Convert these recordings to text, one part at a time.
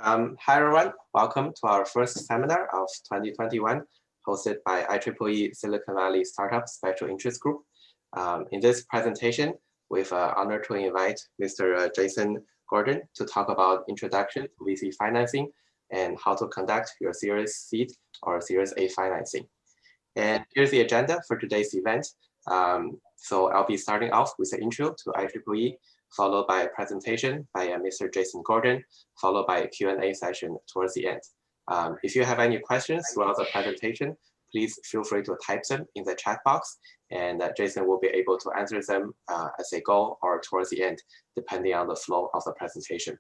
Hi everyone, welcome to our first seminar of 2021, hosted by IEEE Silicon Valley Startup Special Interest Group. In this presentation, we've honored to invite Mr. Jason Gordon to talk about introduction to VC financing and how to conduct your Series C or Series A financing. And here's the agenda for today's event. So I'll be starting off with an intro to IEEE, followed by a presentation by Mr. Jason Gordon, followed by a Q&A session towards the end. If you have any questions throughout the presentation, please feel free to type them in the chat box, and Jason will be able to answer them as they go or towards the end, depending on the flow of the presentation.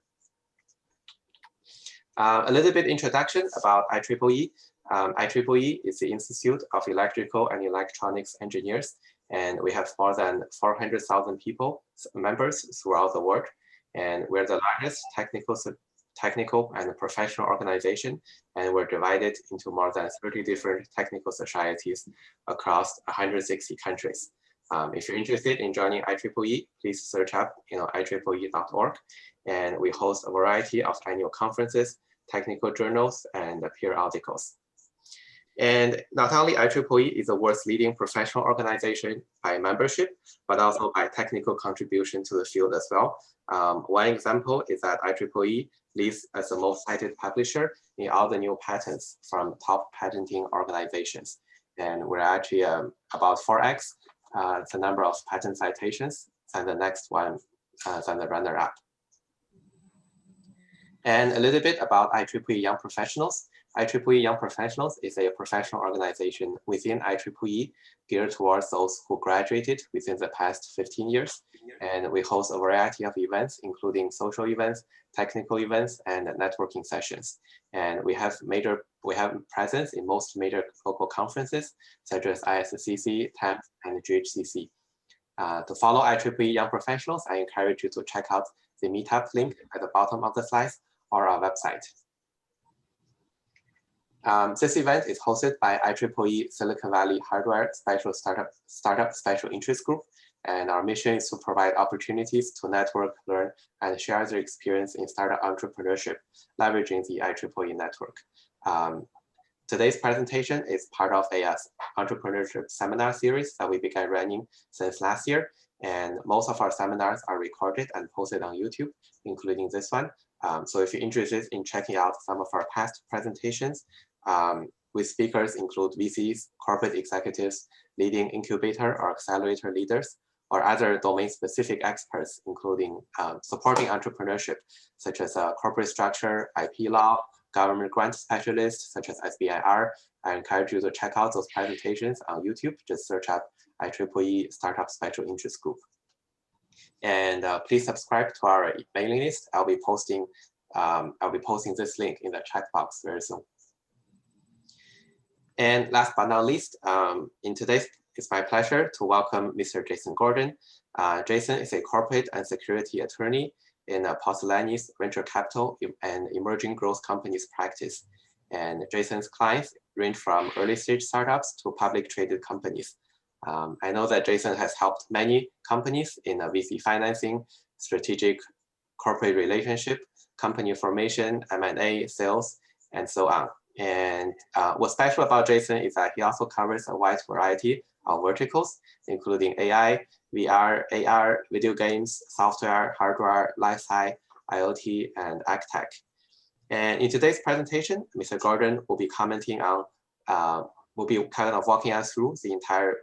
A little bit introduction about IEEE. IEEE is the Institute of Electrical and Electronics Engineers, and we have more than 400,000 members throughout the world. And we're the largest technical and professional organization, and we're divided into more than 30 different technical societies across 160 countries. If you're interested in joining IEEE, please search up IEEE.org, and we host a variety of annual conferences, technical journals, and peer articles. And not only IEEE is the world's leading professional organization by membership, but also by technical contribution to the field as well. One example is that IEEE leads as the most cited publisher in all the new patents from top patenting organizations. And we're actually about 4x the number of patent citations than the next one, than the runner-up. And a little bit about IEEE Young Professionals. IEEE Young Professionals is a professional organization within IEEE geared towards those who graduated within the past 15 years. And we host a variety of events, including social events, technical events, and networking sessions. And we have presence in most major local conferences, such as ISCC, TAMP, and GHCC. To follow IEEE Young Professionals, I encourage you to check out the meetup link at the bottom of the slides or our website. This event is hosted by IEEE Silicon Valley Hardware Startup Special Interest Group, and our mission is to provide opportunities to network, learn, and share their experience in startup entrepreneurship, leveraging the IEEE network. Today's presentation is part of a entrepreneurship seminar series that we began running since last year, and most of our seminars are recorded and posted on YouTube, including this one. So if you're interested in checking out some of our past presentations, with speakers include VCs, corporate executives, leading incubator or accelerator leaders, or other domain-specific experts, including supporting entrepreneurship, such as corporate structure, IP law, government grant specialists, such as SBIR. I encourage you to check out those presentations on YouTube. Just search up IEEE Startup Special Interest Group. And please subscribe to our mailing list. I'll be posting this link in the chat box very soon. And last but not least, it's my pleasure to welcome Mr. Jason Gordon. Jason is a corporate and security attorney in Polsinelli's venture capital and emerging growth companies practice. And Jason's clients range from early stage startups to public traded companies. I know that Jason has helped many companies in VC financing, strategic corporate relationship, company formation, M&A, sales, and so on. And what's special about Jason is that he also covers a wide variety of verticals, including AI, VR, AR, video games, software, hardware, life sci, IoT, and AgTech. And in today's presentation, Mr. Gordon will be commenting on, will be kind of walking us through the entire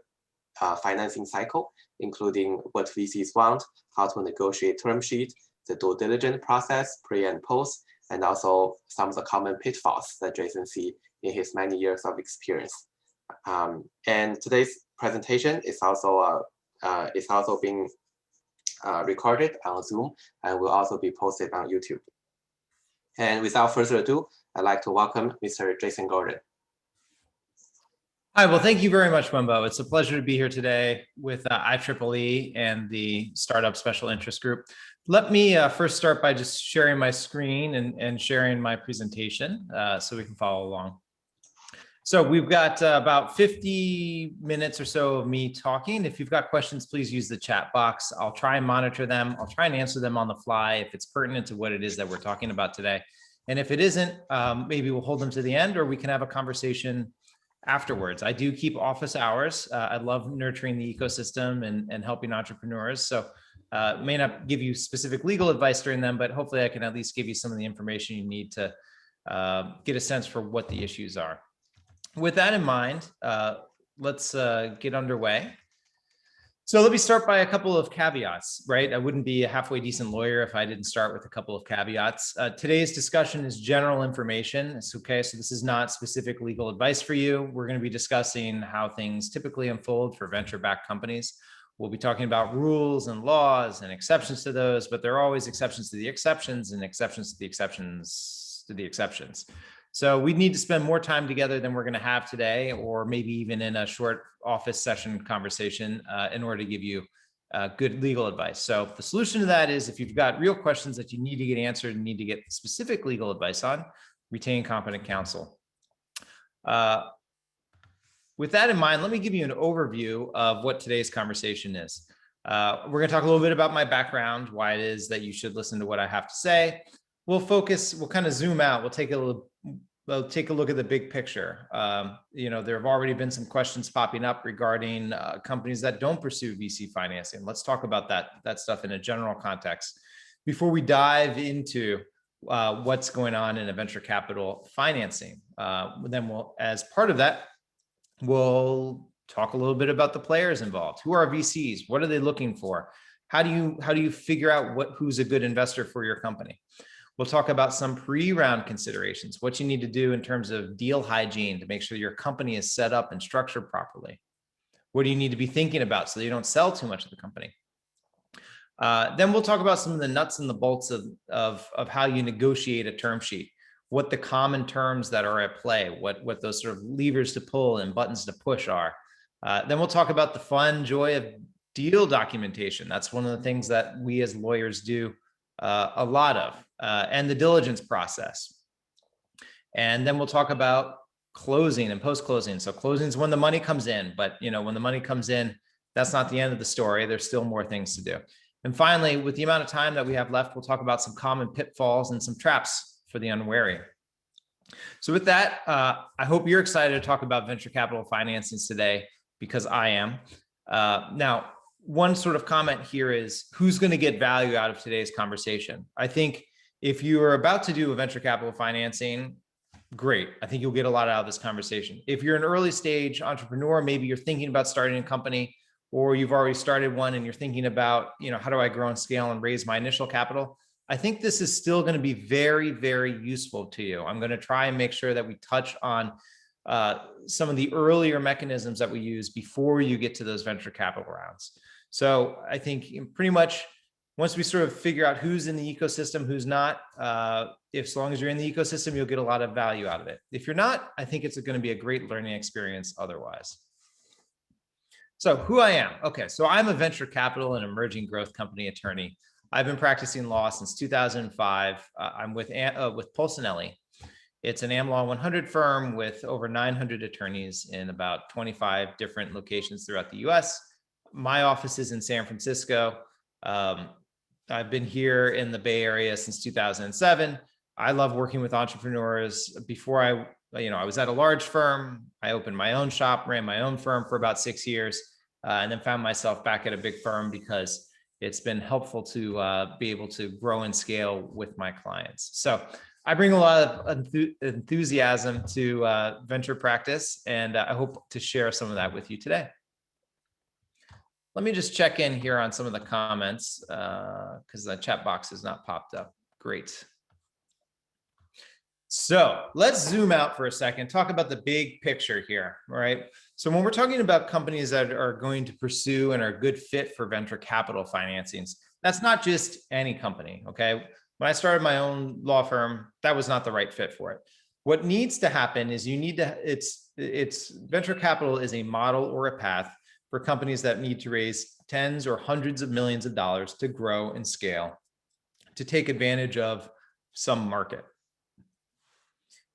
financing cycle, including what VCs want, how to negotiate term sheet, the due diligence process, pre and post, and also some of the common pitfalls that Jason sees in his many years of experience. And today's presentation is also being recorded on Zoom and will also be posted on YouTube. And without further ado, I'd like to welcome Mr. Jason Gordon. Hi, well, thank you very much, Wembo. It's a pleasure to be here today with IEEE and the Startup Special Interest Group. Let me first start by just sharing my screen and sharing my presentation so we can follow along. So we've got about 50 minutes or so of me talking. If you've got questions, please use the chat box. I'll try and monitor them. I'll try and answer them on the fly if it's pertinent to what it is that we're talking about today. And if it isn't, maybe we'll hold them to the end, or we can have a conversation afterwards. I do keep office hours. I love nurturing the ecosystem and helping entrepreneurs. So may not give you specific legal advice during them, but hopefully I can at least give you some of the information you need to get a sense for what the issues are. With that in mind, let's get underway. So let me start by a couple of caveats, right? I wouldn't be a halfway decent lawyer if I didn't start with a couple of caveats. Today's discussion is general information. It's okay. So this is not specific legal advice for you. We're going to be discussing how things typically unfold for venture-backed companies. We'll be talking about rules and laws and exceptions to those, but there are always exceptions to the exceptions and exceptions to the exceptions to the exceptions. So we need to spend more time together than we're going to have today, or maybe even in a short office session conversation in order to give you good legal advice. So the solution to that is, if you've got real questions that you need to get answered and need to get specific legal advice on, retain competent counsel. With that in mind, let me give you an overview of what today's conversation is. We're going to talk a little bit about my background, why it is that you should listen to what I have to say. We'll kind of zoom out. We'll take a look at the big picture. There have already been some questions popping up regarding companies that don't pursue VC financing. Let's talk about that stuff in a general context before we dive into what's going on in a venture capital financing. Then as part of that, we'll talk a little bit about the players involved. Who are VCs? What are they looking for? How do you figure out who's a good investor for your company? We'll talk about some pre-round considerations, what you need to do in terms of deal hygiene to make sure your company is set up and structured properly. What do you need to be thinking about so that you don't sell too much of the company? Then we'll talk about some of the nuts and the bolts of how you negotiate a term sheet, what the common terms that are at play, what those sort of levers to pull and buttons to push are. Then we'll talk about the fun joy of deal documentation. That's one of the things that we as lawyers do a lot of, and the diligence process. And then we'll talk about closing and post-closing. So closing is when the money comes in, but when the money comes in, that's not the end of the story. There's still more things to do. And finally, with the amount of time that we have left, we'll talk about some common pitfalls and some traps for the unwary. So with that, I hope you're excited to talk about venture capital financing today, because I am. Now, one sort of comment here is, who's going to get value out of today's conversation? I think if you are about to do a venture capital financing, great. I think you'll get a lot out of this conversation. If you're an early stage entrepreneur, maybe you're thinking about starting a company, or you've already started one and you're thinking about, how do I grow and scale and raise my initial capital? I think this is still going to be very, very useful to you. I'm going to try and make sure that we touch on some of the earlier mechanisms that we use before you get to those venture capital rounds. So I think pretty much once we sort of figure out who's in the ecosystem, who's not, as long as you're in the ecosystem, you'll get a lot of value out of it. If you're not, I think it's going to be a great learning experience otherwise. So who I am. Okay, so I'm a venture capital and emerging growth company attorney. I've been practicing law since 2005. I'm with Polsinelli. It's an Am Law 100 firm with over 900 attorneys in about 25 different locations throughout the US. My office is in San Francisco. I've been here in the Bay Area since 2007. I love working with entrepreneurs. Before I was at a large firm. I opened my own shop, ran my own firm for about 6 years, and then found myself back at a big firm because it's been helpful to be able to grow and scale with my clients. So I bring a lot of enthusiasm to venture practice, and I hope to share some of that with you today. Let me just check in here on some of the comments because the chat box has not popped up. Great. So let's zoom out for a second, talk about the big picture here, all right? So when we're talking about companies that are going to pursue and are a good fit for venture capital financings, that's not just any company, okay? When I started my own law firm, that was not the right fit for it. What needs to happen is venture capital is a model or a path for companies that need to raise tens or hundreds of millions of dollars to grow and scale, to take advantage of some market.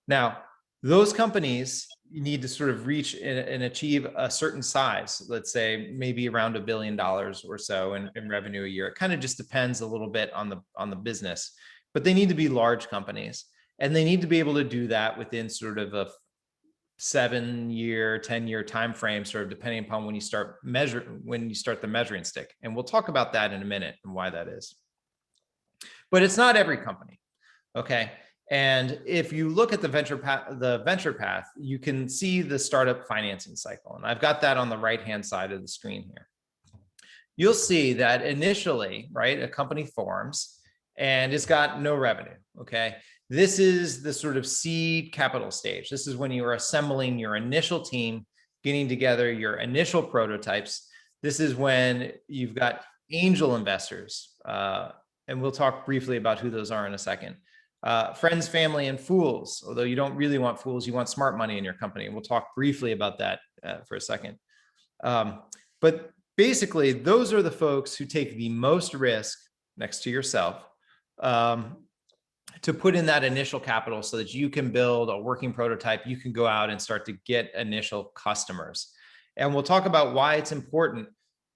Now, those companies need to sort of reach and achieve a certain size, let's say maybe around $1 billion or so in revenue a year. It kind of just depends a little bit on the business, but they need to be large companies. And they need to be able to do that within sort of a 7-year, 10-year time frame, sort of depending upon when you start the measuring stick. And we'll talk about that in a minute and why that is. But it's not every company, okay? And if you look at the venture path, you can see the startup financing cycle. And I've got that on the right-hand side of the screen here. You'll see that initially, right, a company forms and it's got no revenue, okay? This is the sort of seed capital stage. This is when you are assembling your initial team, getting together your initial prototypes. This is when you've got angel investors, and we'll talk briefly about who those are in a second. Friends, family, and fools. Although you don't really want fools, you want smart money in your company. And we'll talk briefly about that for a second. But basically, those are the folks who take the most risk next to yourself to put in that initial capital so that you can build a working prototype. You can go out and start to get initial customers. And we'll talk about why it's important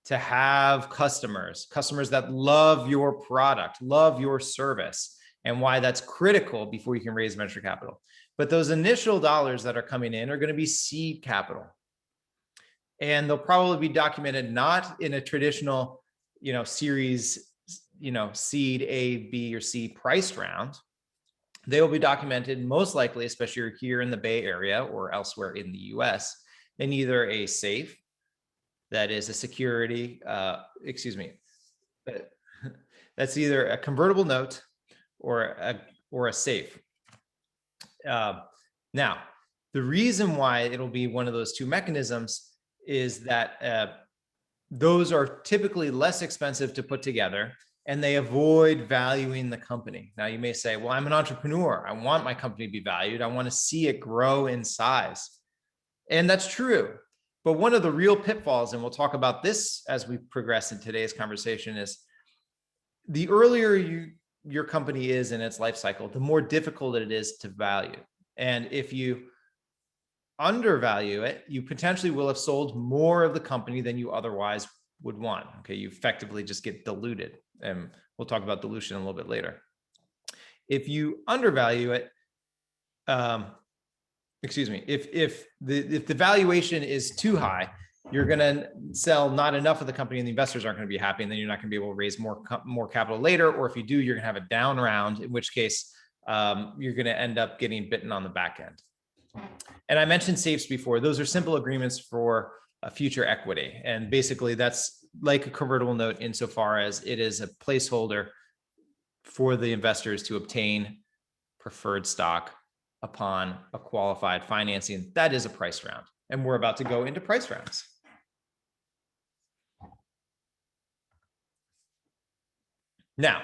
to have customers that love your product, love your service, and why that's critical before you can raise venture capital. But those initial dollars that are coming in are going to be seed capital. And they'll probably be documented not in a traditional, series, seed A, B, or C priced round. They will be documented most likely, especially here in the Bay Area or elsewhere in the US, in either a SAFE, that is a security, that's either a convertible note or a SAFE. Now, the reason why it'll be one of those two mechanisms is that those are typically less expensive to put together, and they avoid valuing the company. Now, you may say, well, I'm an entrepreneur. I want my company to be valued. I want to see it grow in size. And that's true. But one of the real pitfalls, and we'll talk about this as we progress in today's conversation, is the earlier your company is in its life cycle, the more difficult it is to value. And if you undervalue it, you potentially will have sold more of the company than you otherwise would want. Okay, you effectively just get diluted. And we'll talk about dilution a little bit later. If you undervalue it, if the valuation is too high, you're going to sell not enough of the company and the investors aren't going to be happy, and then you're not going to be able to raise more capital later. Or if you do, you're going to have a down round, in which case you're going to end up getting bitten on the back end. And I mentioned safes before. Those are simple agreements for a future equity. And basically that's like a convertible note insofar as it is a placeholder for the investors to obtain preferred stock upon a qualified financing. That is a price round. And we're about to go into price rounds. Now,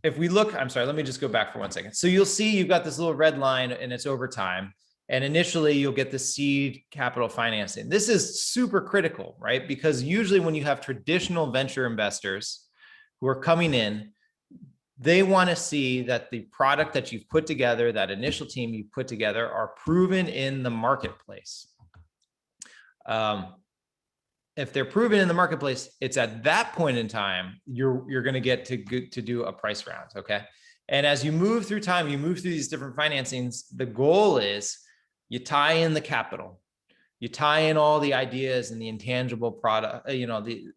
if we look, I'm sorry, let me just go back for 1 second. So you'll see you've got this little red line and it's over time. And initially you'll get the seed capital financing. This is super critical, right? Because usually when you have traditional venture investors who are coming in, they want to see that the product that you've put together, that initial team you've put together, are proven in the marketplace. If they're proven in the marketplace, it's at that point in time you're going to get to do a price round, okay? And as you move through time, you move through these different financings. The goal is you tie in the capital, you tie in all the ideas and the intangible product,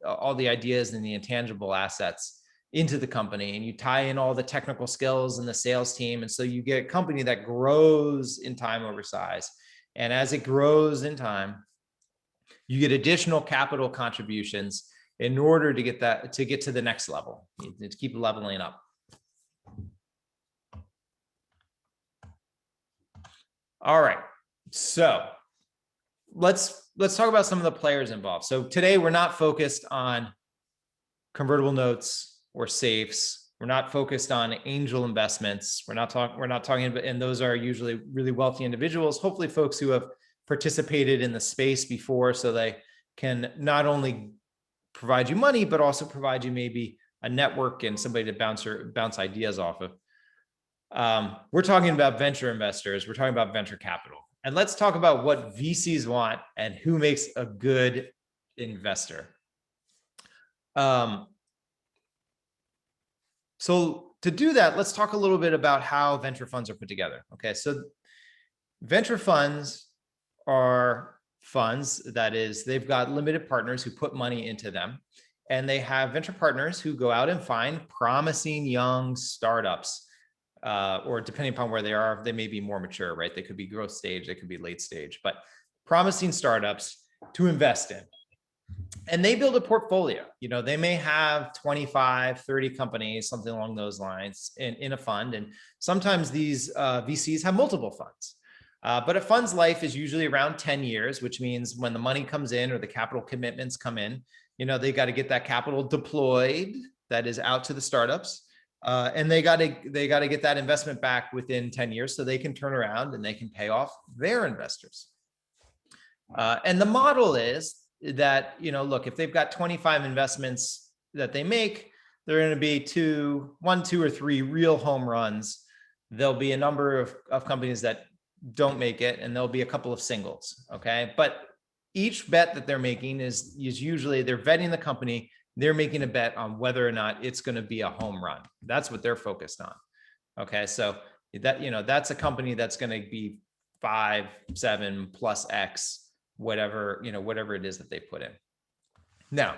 all the ideas and the intangible assets into the company, and you tie in all the technical skills and the sales team. And so you get a company that grows in time over size. And as it grows in time, you get additional capital contributions in order to get to the next level, to keep leveling up. All right. So let's talk about some of the players involved. So today we're not focused on convertible notes or safes. We're not focused on angel investments. We're not talking about, and those are usually really wealthy individuals, hopefully folks who have participated in the space before, so they can not only provide you money, but also provide you maybe a network and somebody to bounce ideas off of. We're talking about venture investors. We're talking about venture capital. And let's talk about what VCs want and who makes a good investor. So to do that, let's talk a little bit about how venture funds are put together. Okay, so venture funds are funds, that is, they've got limited partners who put money into them, and they have venture partners who go out and find promising young startups, or depending upon where they are, they may be more mature, right? They could be growth stage, they could be late stage, but promising startups to invest in. And they build a portfolio. They may have 25, 30 companies, something along those lines in a fund. And sometimes these VCs have multiple funds. But a fund's life is usually around 10 years, which means when the money comes in or the capital commitments come in, they got to get that capital deployed, that is out to the startups. And they got to get that investment back within 10 years so they can turn around and they can pay off their investors. And the model is that, look, if they've got 25 investments that they make, they're going to be one, two, or three real home runs. There'll be a number of companies that don't make it, and there'll be a couple of singles. Okay. But each bet that they're making is usually they're vetting the company. They're making a bet on whether or not it's going to be a home run. That's what they're focused on. Okay. So that's a company that's going to be 5, 7 plus X, whatever it is that they put in. Now,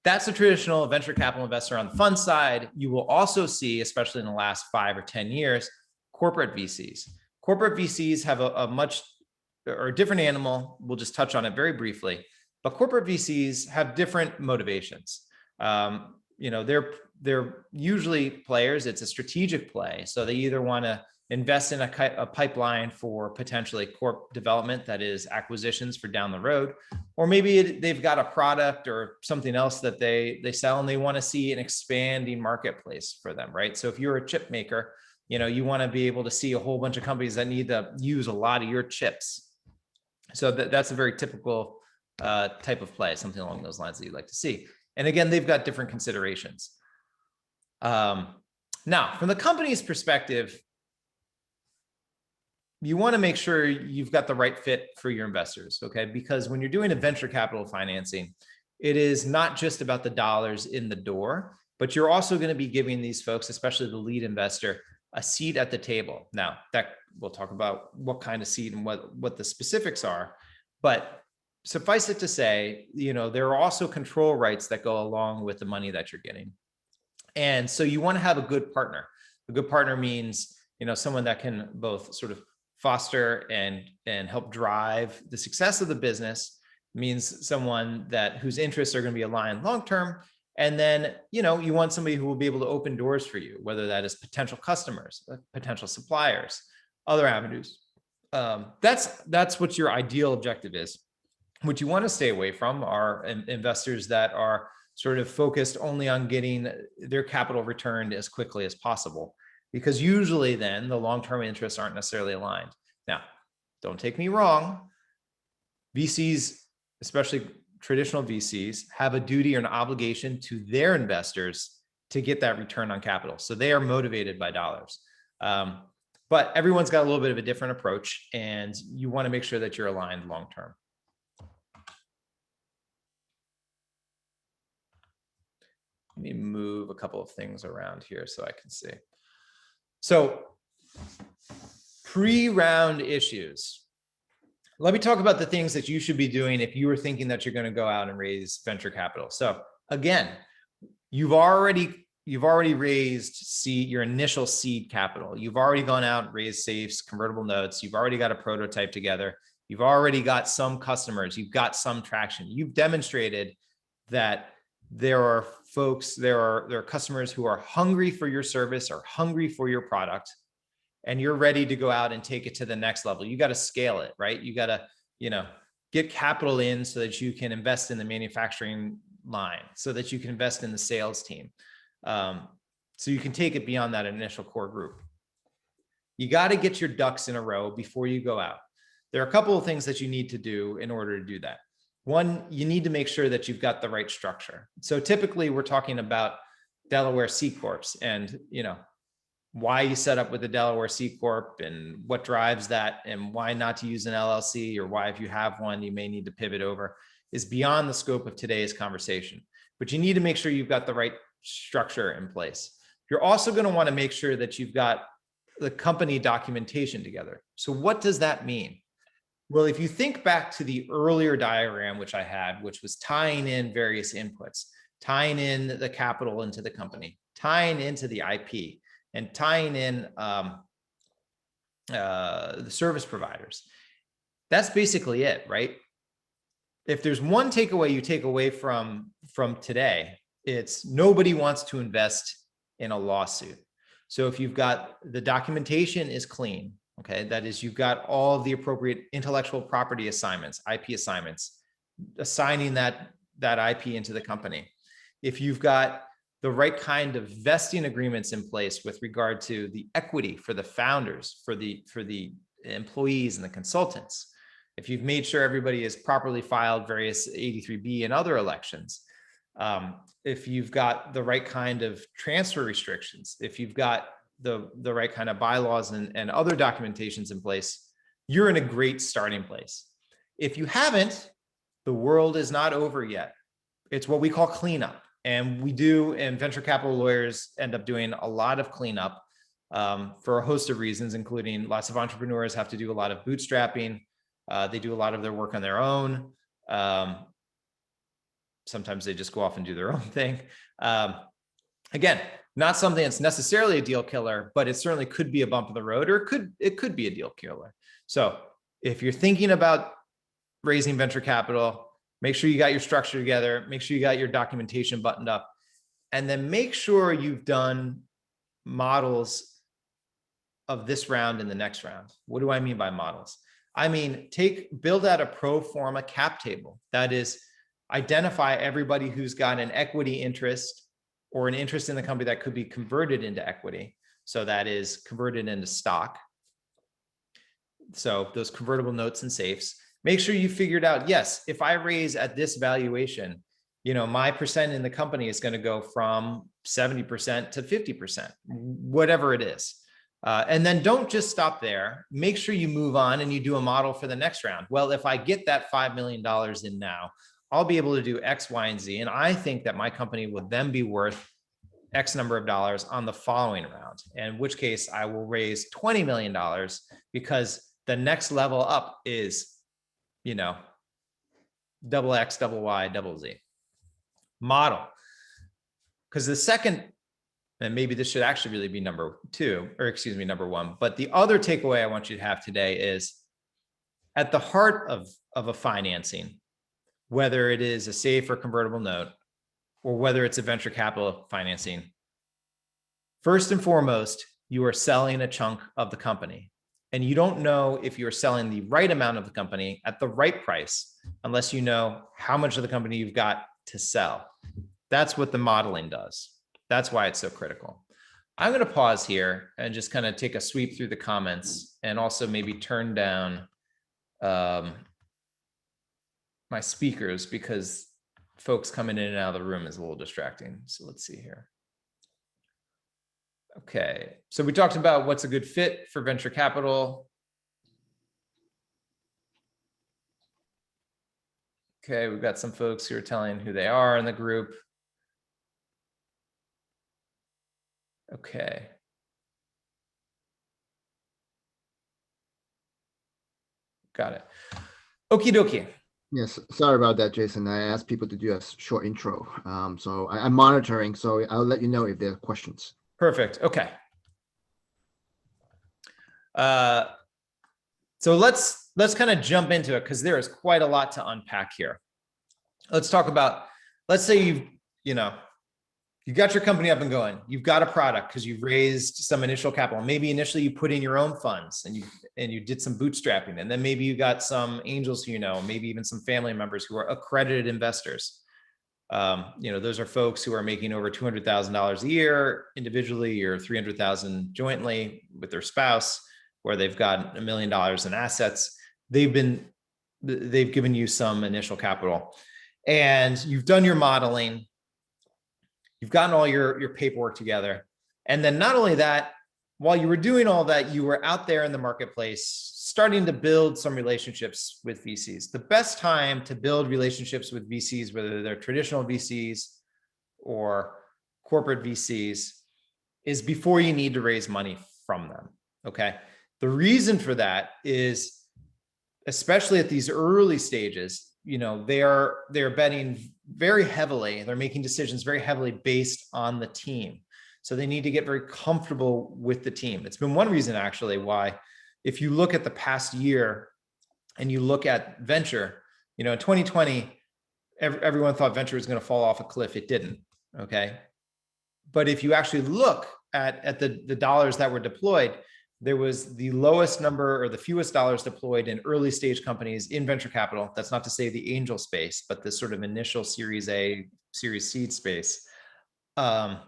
that's a traditional venture capital investor on the fund side. You will also see, especially in the last 5 or 10 years, corporate VCs. Corporate VCs have a much or a different animal. We'll just touch on it very briefly, but corporate VCs have different motivations. They're usually players. It's a strategic play. So they either want to invest in a pipeline for potentially corp development, that is acquisitions for down the road, or maybe they've got a product or something else that they sell and they want to see an expanding marketplace for them, right? So if you're a chip maker, you want to be able to see a whole bunch of companies that need to use a lot of your chips. So that's a very typical type of play, something along those lines that you'd like to see. And again, they've got different considerations. Now, from the company's perspective, you want to make sure you've got the right fit for your investors, okay? Because when you're doing a venture capital financing, it is not just about the dollars in the door, but you're also going to be giving these folks, especially the lead investor, a seat at the table. Now, that we'll talk about what kind of seat and what the specifics are, but suffice it to say, there are also control rights that go along with the money that you're getting. And so you want to have a good partner. A good partner means, someone that can both sort of foster and help drive the success of the business, means someone whose interests are going to be aligned long-term. And then, you want somebody who will be able to open doors for you, whether that is potential customers, potential suppliers, other avenues. That's what your ideal objective is. What you want to stay away from are investors that are sort of focused only on getting their capital returned as quickly as possible, because usually then the long-term interests aren't necessarily aligned. Now, don't take me wrong. VCs, especially traditional VCs, have a duty or an obligation to their investors to get that return on capital. So they are motivated by dollars. But everyone's got a little bit of a different approach, and you want to make sure that you're aligned long-term. Let me move a couple of things around here so I can see. So pre-round issues. Let me talk about the things that you should be doing if you were thinking that you're going to go out and raise venture capital. So again, you've already raised your initial seed capital. You've already gone out and raised safes, convertible notes. You've already got a prototype together. You've already got some customers. You've got some traction. You've demonstrated that there are customers who are hungry for your service or hungry for your product, and you're ready to go out and take it to the next level. You got to scale it, right? You got to, get capital in so that you can invest in the manufacturing line, so that you can invest in the sales team. So you can take it beyond that initial core group. You got to get your ducks in a row before you go out. There are a couple of things that you need to do in order to do that. One, you need to make sure that you've got the right structure. So typically we're talking about Delaware C Corps and, why you set up with the Delaware C Corp and what drives that, and why not to use an LLC, or why, if you have one, you may need to pivot over, is beyond the scope of today's conversation. But you need to make sure you've got the right structure in place. You're also going to want to make sure that you've got the company documentation together. So what does that mean? Well, if you think back to the earlier diagram, which I had, which was tying in various inputs, tying in the capital into the company, tying into the IP, and tying in the service providers. That's basically it, right? If there's one takeaway you take away from today, it's nobody wants to invest in a lawsuit. So if you've got the documentation is clean, okay, that is, you've got all the appropriate intellectual property assignments, IP assignments, assigning that IP into the company. If you've got the right kind of vesting agreements in place with regard to the equity for the founders, for the employees and the consultants, if you've made sure everybody has properly filed various 83B and other elections, if you've got the right kind of transfer restrictions, if you've got the right kind of bylaws and other documentations in place, you're in a great starting place. If you haven't, the world is not over yet. It's what we call cleanup. And we do, and venture capital lawyers end up doing a lot of cleanup for a host of reasons, including lots of entrepreneurs have to do a lot of bootstrapping. They do a lot of their work on their own. Sometimes they just go off and do their own thing. Again, not something that's necessarily a deal killer, but it certainly could be a bump in the road, or it could be a deal killer. So if you're thinking about raising venture capital, make sure you got your structure together, make sure you got your documentation buttoned up, and then make sure you've done models of this round and the next round. What do I mean by models? I mean, build out a pro forma cap table. That is, identify everybody who's got an equity interest or an interest in the company that could be converted into equity. So that is converted into stock. So those convertible notes and safes. Make sure you figured out, yes, if I raise at this valuation, my percent in the company is going to go from 70% to 50%, whatever it is. And then don't just stop there. Make sure you move on and you do a model for the next round. Well, if I get that $5 million in now, I'll be able to do X, Y, and Z. And I think that my company would then be worth X number of dollars on the following round, in which case I will raise $20 million because the next level up is, double X, double Y, double Z. Model. Because the second, and maybe this should actually really be number one, but the other takeaway I want you to have today is at the heart of a financing, whether it is a safe or convertible note, or whether it's a venture capital financing, first and foremost, you are selling a chunk of the company. And you don't know if you're selling the right amount of the company at the right price unless you know how much of the company you've got to sell. That's what the modeling does. That's why it's so critical. I'm going to pause here and just kind of take a sweep through the comments and also maybe turn down my speakers because folks coming in and out of the room is a little distracting. So let's see here. Okay, so we talked about what's a good fit for venture capital. Okay, we've got some folks who are telling who they are in the group. Okay. Got it. Okie dokie. Yes, sorry about that, Jason. I asked people to do a short intro. So I'm monitoring, so I'll let you know if there are questions. Perfect. Okay. So let's kind of jump into it because there is quite a lot to unpack here. Let's talk about, let's say you got your company up and going. You've got a product because you've raised some initial capital. Maybe initially you put in your own funds and you did some bootstrapping, and then maybe you got some angels who maybe even some family members who are accredited investors. Those are folks who are making over $200,000 a year individually or $300,000 jointly with their spouse, where they've got $1 million in assets. They've given you some initial capital, and you've done your modeling. You've gotten all your paperwork together. And then not only that, while you were doing all that, you were out there in the marketplace starting to build some relationships with VCs. The best time to build relationships with VCs, whether they're traditional VCs or corporate VCs, is before you need to raise money from them, okay? The reason for that is, especially at these early stages, they're betting very heavily, they're making decisions very heavily based on the team. So they need to get very comfortable with the team. It's been one reason actually why, if you look at the past year and you look at venture, in 2020, everyone thought venture was going to fall off a cliff. It didn't, okay? But if you actually look at the dollars that were deployed, there was the lowest number or the fewest dollars deployed in early stage companies in venture capital. That's not to say the angel space, but the sort of initial Series A, Series seed space in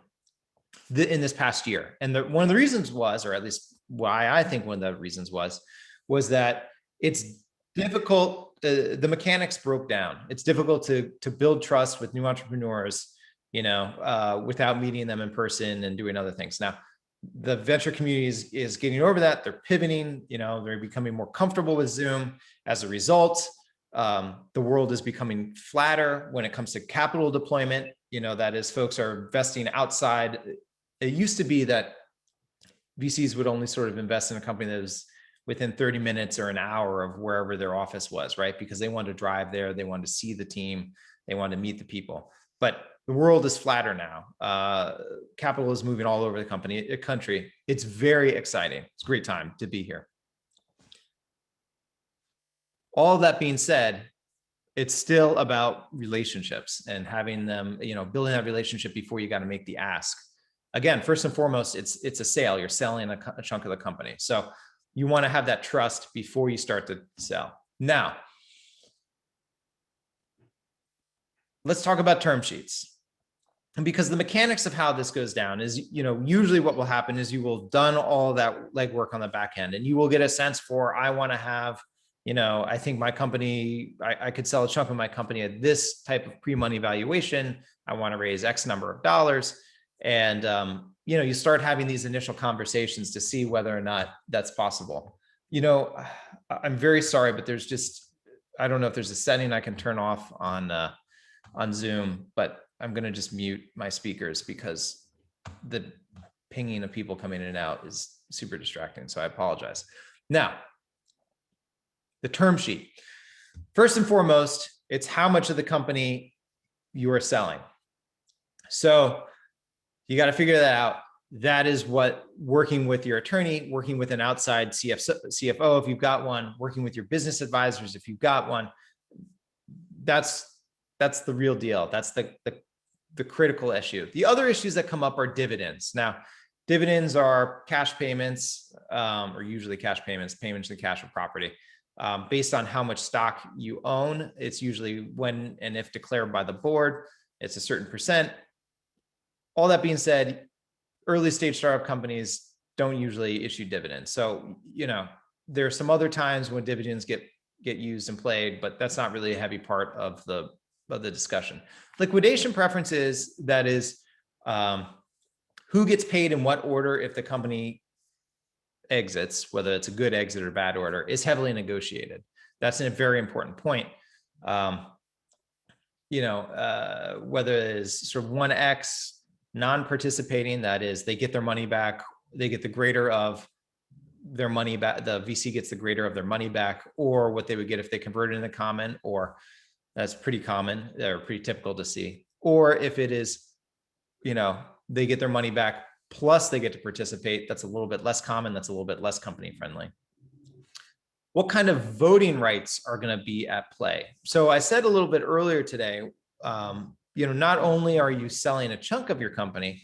this past year. And one of the reasons was, or at least why I think one of the reasons was that it's difficult. The mechanics broke down. It's difficult to build trust with new entrepreneurs, without meeting them in person and doing other things. Now, the venture community is getting over that. They're pivoting, they're becoming more comfortable with Zoom. As a result, the world is becoming flatter when it comes to capital deployment. That is, folks are investing outside. It used to be that VCs would only sort of invest in a company that was within 30 minutes or an hour of wherever their office was, right? Because they wanted to drive there, they wanted to see the team, they wanted to meet the people. But the world is flatter now. Capital is moving all over the country. It's very exciting. It's a great time to be here. All of that being said, it's still about relationships and having them, building that relationship before you got to make the ask. Again, first and foremost, it's a sale. You're selling a chunk of the company. So you want to have that trust before you start to sell. Now, let's talk about term sheets. And because the mechanics of how this goes down is, usually what will happen is you will have done all that legwork on the back end, and you will get a sense for, I want to have, I think my company, I could sell a chunk of my company at this type of pre-money valuation. I want to raise X number of dollars. And, you start having these initial conversations to see whether or not that's possible. I'm very sorry, but I don't know if there's a setting I can turn off on Zoom, but I'm going to just mute my speakers because the pinging of people coming in and out is super distracting. So I apologize. Now, the term sheet. First and foremost, it's how much of the company you are selling. So you got to figure that out. That is what working with your attorney, working with an outside CFO, if you've got one, working with your business advisors, if you've got one, that's the real deal. That's the critical issue. The other issues that come up are dividends. Now, dividends are cash payments, or usually cash payments in cash or property, based on how much stock you own. It's usually when and if declared by the board, it's a certain percent. All that being said, early stage startup companies don't usually issue dividends. So, there are some other times when dividends get used and played, but that's not really a heavy part of the discussion. Liquidation preferences, that is, who gets paid in what order if the company exits, whether it's a good exit or bad order, is heavily negotiated. That's a very important point. Whether it is sort of 1x non-participating, that is, they get their money back, they get the greater of their money back, the VC gets the greater of their money back, or what they would get if they converted into common, or that's pretty common, they're pretty typical to see. Or if it is, they get their money back plus they get to participate, that's a little bit less common, that's a little bit less company friendly. What kind of voting rights are going to be at play? So I said a little bit earlier today, not only are you selling a chunk of your company,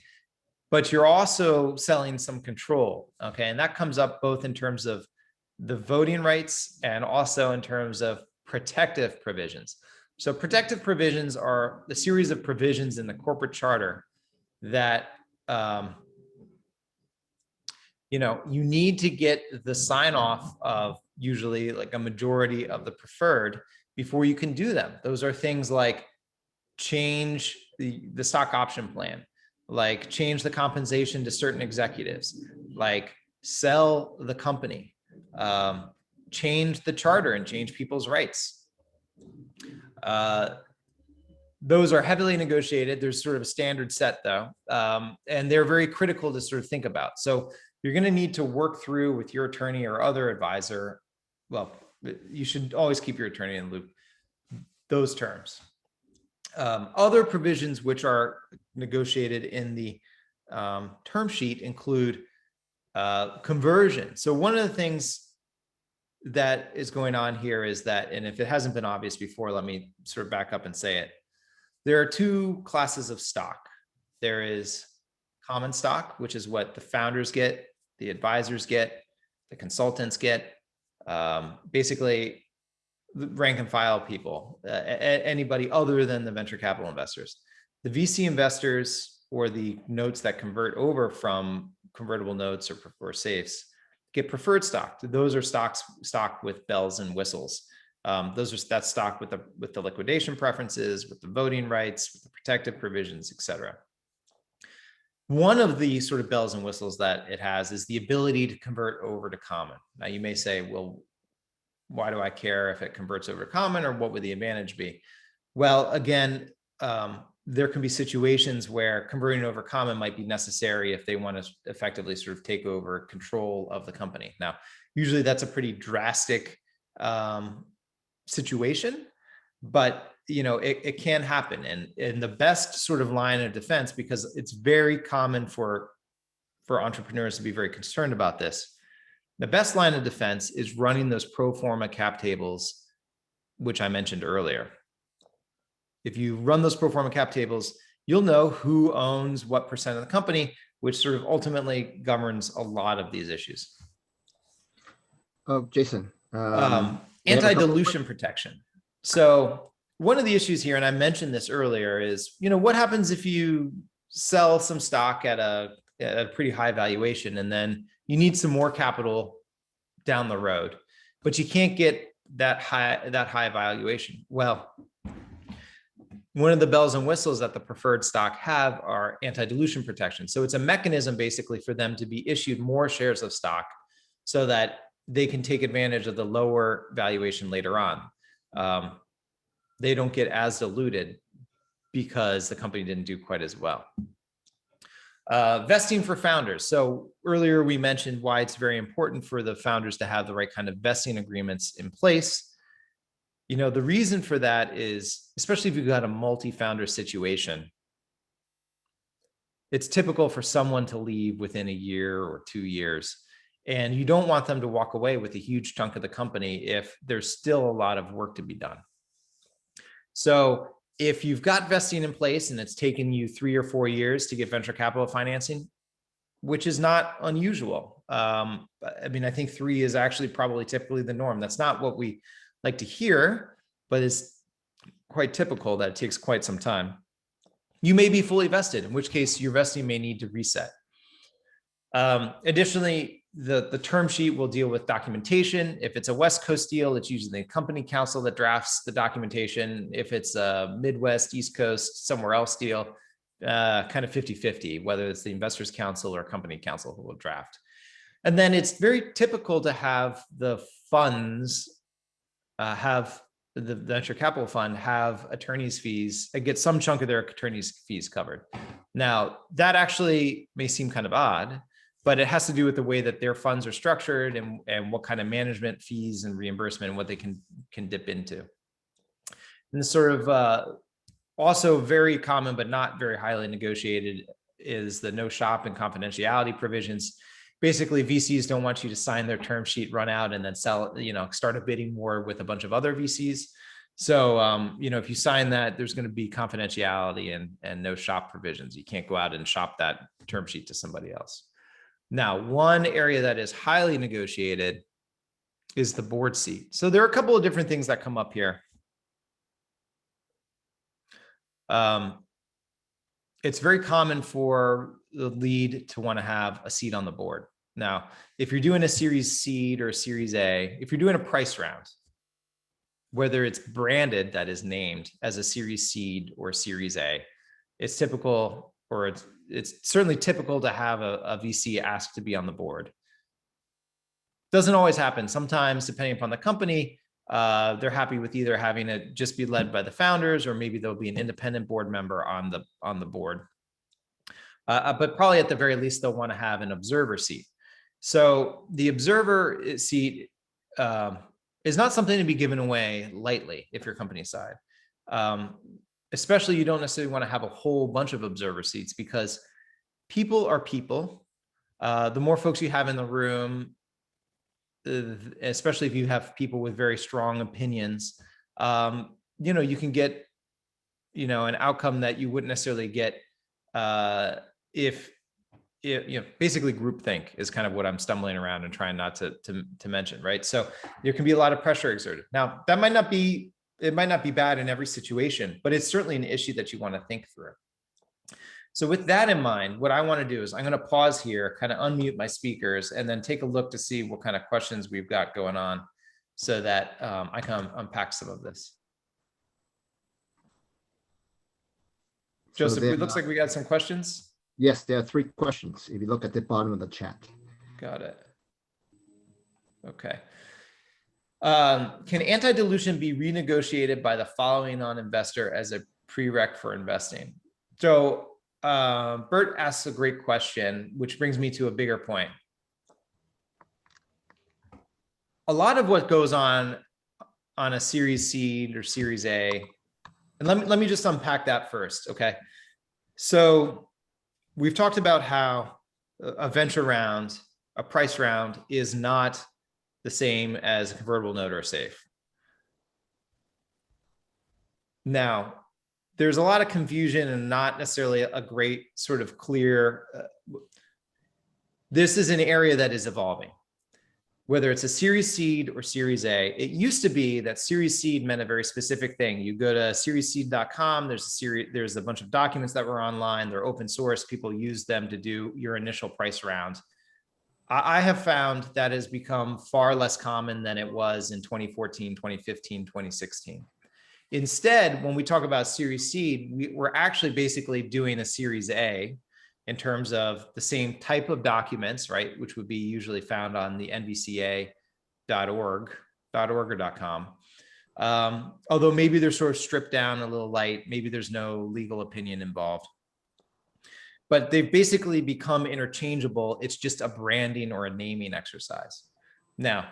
but you're also selling some control, okay? And that comes up both in terms of the voting rights and also in terms of protective provisions. So protective provisions are the series of provisions in the corporate charter that, you need to get the sign off of usually like a majority of the preferred before you can do them. Those are things like change the stock option plan, like change the compensation to certain executives, like sell the company, change the charter and change people's rights. Those are heavily negotiated. There's sort of a standard set though, and they're very critical to sort of think about. So you're going to need to work through with your attorney or other advisor. Well, you should always keep your attorney in the loop, those terms. Other provisions which are negotiated in the term sheet include conversion. So one of the things that is going on here is that, and if it hasn't been obvious before, let me sort of back up and say it. There are two classes of stock. There is common stock, which is what the founders get, the advisors get, the consultants get, basically the rank and file people, anybody other than the venture capital investors. The VC investors, or the notes that convert over from convertible notes or safes, get preferred stock. Those are stock with bells and whistles. That's stock with the liquidation preferences, with the voting rights, with the protective provisions, et cetera. One of the sort of bells and whistles that it has is the ability to convert over to common. Now you may say, well, why do I care if it converts over to common, or what would the advantage be? Well, again, there can be situations where converting over common might be necessary if they want to effectively sort of take over control of the company. Now, usually that's a pretty drastic situation, but it can happen. And the best sort of line of defense, because it's very common for entrepreneurs to be very concerned about this, the best line of defense is running those pro forma cap tables, which I mentioned earlier. If you run those pro forma cap tables, you'll know who owns what percent of the company, which sort of ultimately governs a lot of these issues. Oh, Jason. Anti-dilution protection. So one of the issues here, and I mentioned this earlier, is, what happens if you sell some stock at a pretty high valuation, and then you need some more capital down the road, but you can't get that high valuation? Well, one of the bells and whistles that the preferred stock have are anti-dilution protection. So it's a mechanism basically for them to be issued more shares of stock so that they can take advantage of the lower valuation later on. They don't get as diluted because the company didn't do quite as well. Vesting for founders. So earlier we mentioned why it's very important for the founders to have the right kind of vesting agreements in place. The reason for that is, especially if you've got a multi-founder situation, it's typical for someone to leave within a year or 2 years, and you don't want them to walk away with a huge chunk of the company if there's still a lot of work to be done. So if you've got vesting in place and it's taken you 3 or 4 years to get venture capital financing, which is not unusual. I think 3 is actually probably typically the norm. That's not what we like to hear, but it's quite typical that it takes quite some time. You may be fully vested, in which case your vesting may need to reset. Additionally, the term sheet will deal with documentation. If it's a West Coast deal, it's usually the company counsel that drafts the documentation. If it's a Midwest, East Coast, somewhere else deal, kind of 50-50, whether it's the investors counsel or company counsel who will draft. And then it's very typical to have the funds have the venture capital fund have attorney's fees, get some chunk of their attorney's fees covered. Now, that actually may seem kind of odd, but it has to do with the way that their funds are structured and what kind of management fees and reimbursement and what they can dip into. And this sort of also very common, but not very highly negotiated, is the no shop and confidentiality provisions. Basically, VCs don't want you to sign their term sheet, run out, and then sell, start a bidding war with a bunch of other VCs. So, if you sign that, there's going to be confidentiality and no shop provisions. You can't go out and shop that term sheet to somebody else. Now, one area that is highly negotiated is the board seat. So there are a couple of different things that come up here. It's very common for the lead to want to have a seat on the board. Now, if you're doing a Series C or a Series A, if you're doing a price round, whether it's branded, that is named as a Series C or Series A, it's typical, or it's certainly typical to have a VC ask to be on the board. Doesn't always happen. Sometimes, depending upon the company, they're happy with either having it just be led by the founders, or maybe there'll be an independent board member on the board. But probably at the very least, they'll want to have an observer seat. So the observer seat is not something to be given away lightly if you're company side. Especially, you don't necessarily want to have a whole bunch of observer seats, because people are people. The more folks you have in the room, especially if you have people with very strong opinions, you can get, an outcome that you wouldn't necessarily get if basically groupthink is kind of what I'm stumbling around and trying not to mention, right? So there can be a lot of pressure exerted. Now, that might not be bad in every situation, but it's certainly an issue that you want to think through. So with that in mind, what I want to do is I'm going to pause here, kind of unmute my speakers, and then take a look to see what kind of questions we've got going on, so that I can unpack some of this. Joseph, it looks like we got some questions. Yes, there are 3 questions if you look at the bottom of the chat. Got it. Okay. Can anti-dilution be renegotiated by the following on investor as a prereq for investing? So Bert asks a great question, which brings me to a bigger point. A lot of what goes on a Series C or Series A, and let me just unpack that first, okay? So we've talked about how a venture round, a price round, is not the same as a convertible note or a SAFE. Now, there's a lot of confusion and not necessarily a great sort of clear, this is an area that is evolving. Whether it's a Series Seed or Series A, it used to be that Series Seed meant a very specific thing. You go to seriesseed.com, there's a bunch of documents that were online, they're open source, people use them to do your initial price round. I have found that has become far less common than it was in 2014, 2015, 2016. Instead, when we talk about Series Seed, we're actually basically doing a Series A in terms of the same type of documents, right? Which would be usually found on the nvca.org or .com. Although maybe they're sort of stripped down a little light, maybe there's no legal opinion involved. But they've basically become interchangeable. It's just a branding or a naming exercise. Now,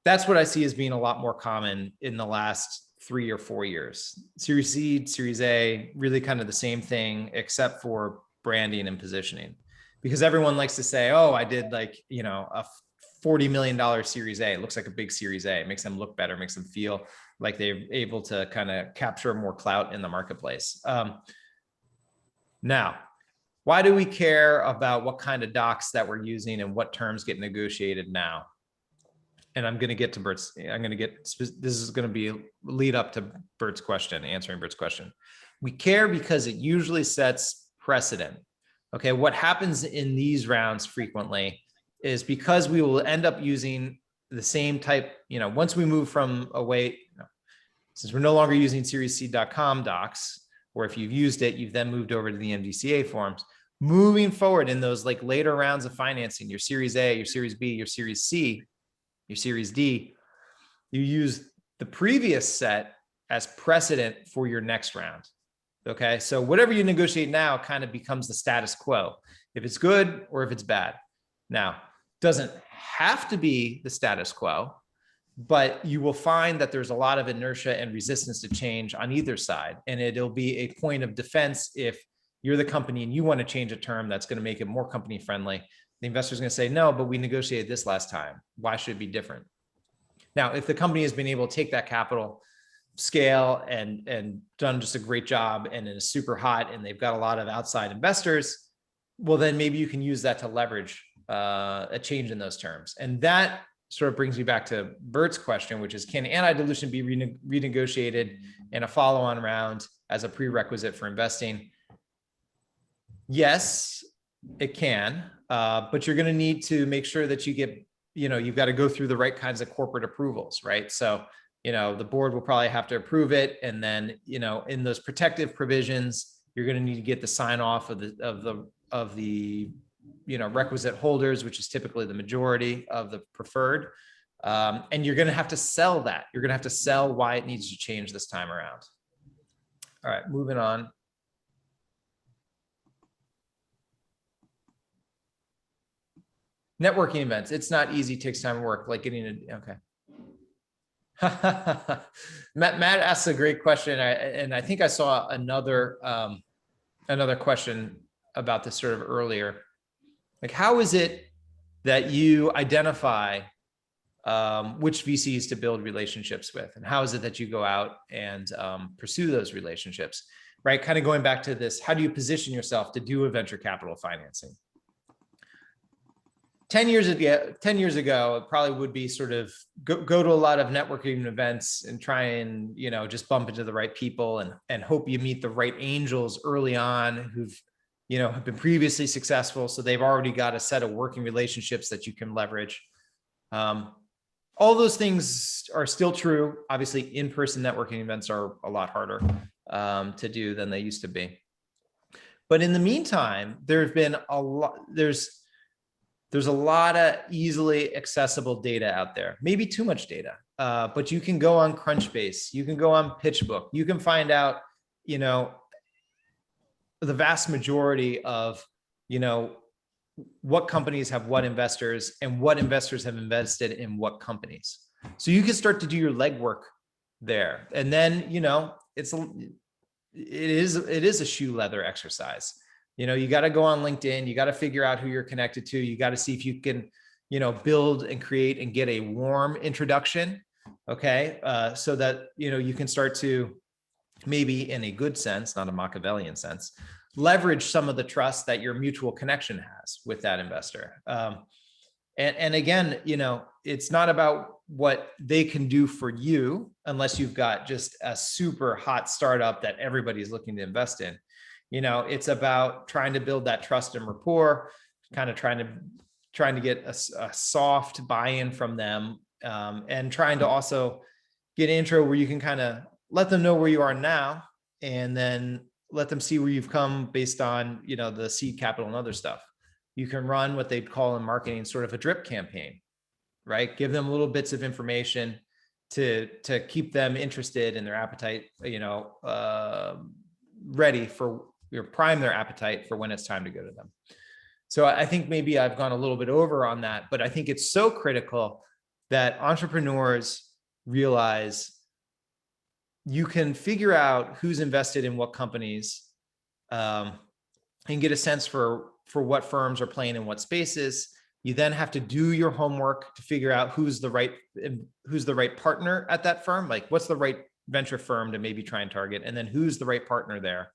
that's what I see as being a lot more common in the last 3 or 4 years. Series Seed, Series A, really kind of the same thing, except for branding and positioning. Because everyone likes to say, oh, I did a $40 million Series A. It looks like a big Series A. It makes them look better, makes them feel like they're able to kind of capture more clout in the marketplace. Now, why do we care about what kind of docs that we're using and what terms get negotiated now? And I'm going to get to Bert's, this is going to be lead up to Bert's question, answering Bert's question. We care because it usually sets precedent. Okay, what happens in these rounds frequently is because we will end up using the same type, once we move from since we're no longer using seriesseed.com docs, or if you've used it, you've then moved over to the MDCA forms. Moving forward in those later rounds of financing, your Series A, your Series B, your Series C, your Series D, you use the previous set as precedent for your next round. Okay, so whatever you negotiate now kind of becomes the status quo, if it's good or if it's bad. Now, doesn't have to be the status quo, but you will find that there's a lot of inertia and resistance to change on either side. And it'll be a point of defense if you're the company and you want to change a term that's going to make it more company friendly. The investor's going to say, no, but we negotiated this last time. Why should it be different? Now, if the company has been able to take that capital, scale, and done just a great job, and it is super hot and they've got a lot of outside investors, well, then maybe you can use that to leverage a change in those terms. And that sort of brings me back to Bert's question, which is, can anti-dilution be renegotiated in a follow-on round as a prerequisite for investing? Yes, it can, but you're going to need to make sure that you get, you've got to go through the right kinds of corporate approvals, right? So, the board will probably have to approve it. And then, in those protective provisions, you're going to need to get the sign off of the requisite holders, which is typically the majority of the preferred. And you're going to have to sell that. You're going to have to sell why it needs to change this time around. All right, moving on. Networking events. It's not easy, takes time and work, like getting a, okay. Matt asks a great question. And I think I saw another question about this sort of earlier. Like, how is it that you identify which VCs to build relationships with? And how is it that you go out and pursue those relationships, right? Kind of going back to this, how do you position yourself to do a venture capital financing? 10 years ago, it probably would be sort of go to a lot of networking events and try and, you know, just bump into the right people and hope you meet the right angels early on who've, you know, have been previously successful. So they've already got a set of working relationships that you can leverage. All those things are still true. Obviously, in-person networking events are a lot harder to do than they used to be. But in the meantime, there's been a lot, there's a lot of easily accessible data out there, maybe too much data, but you can go on Crunchbase, you can go on PitchBook, you can find out, you know, the vast majority of, you know, what companies have what investors and what investors have invested in what companies. So you can start to do your legwork there. And then, you know, it is a shoe leather exercise. You know, you got to go on LinkedIn, you got to figure out who you're connected to. You got to see if you can, you know, build and create and get a warm introduction. Okay. So that, you know, you can start to maybe in a good sense, not a Machiavellian sense, leverage some of the trust that your mutual connection has with that investor. And again, you know, it's not about what they can do for you unless you've got just a super hot startup that everybody's looking to invest in. You know, it's about trying to build that trust and rapport, kind of trying to get a soft buy-in from them, and trying to also get intro where you can kind of let them know where you are now, and then let them see where you've come based on, you know, the seed capital and other stuff. You can run what they'd call in marketing sort of a drip campaign, right? Give them little bits of information to keep them interested in their appetite, you know, ready for, or prime their appetite for when it's time to go to them. So I think maybe I've gone a little bit over on that, but I think it's so critical that entrepreneurs realize you can figure out who's invested in what companies, and get a sense for what firms are playing in what spaces. You then have to do your homework to figure out who's the right partner at that firm. Like, what's the right venture firm to maybe try and target, and then who's the right partner there,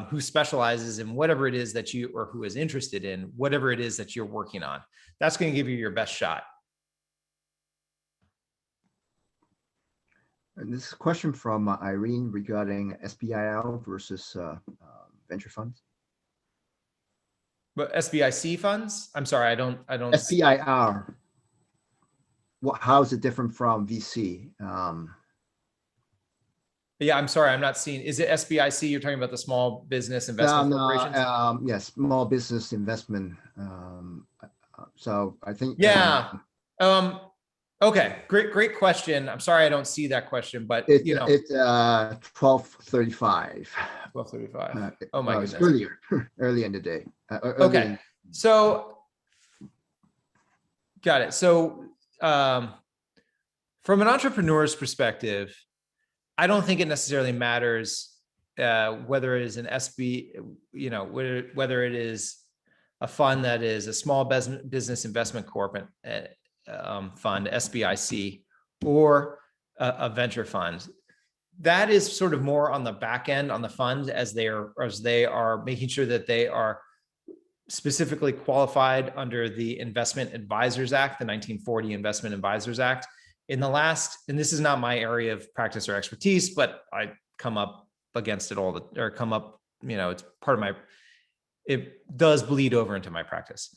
who specializes in whatever it is that you, or who is interested in whatever it is that you're working on. That's going to give you your best shot. And this question from Irene regarding SBIL versus venture funds. But SBIC funds? I'm sorry, I don't. SBIR. How is it different from VC? Yeah, I'm sorry, I'm not seeing. Is it SBIC? You're talking about the small business investment corporations? Yes, small business investment. So I think. Yeah. Okay. Great question. I'm sorry, I don't see that question, but you know, it's 12:35. 12:35. Oh my goodness. It's early in the day. Okay. So got it. So from an entrepreneur's perspective, I don't think it necessarily matters whether it is an SB, you know, whether it is a fund that is a small business investment corporate fund, SBIC, or a venture fund. That is sort of more on the back end on the fund as they are making sure that they are specifically qualified under the Investment Advisors Act, the 1940 Investment Advisors Act. In the last, and this is not my area of practice or expertise, but I come up against it you know, it's part of it does bleed over into my practice.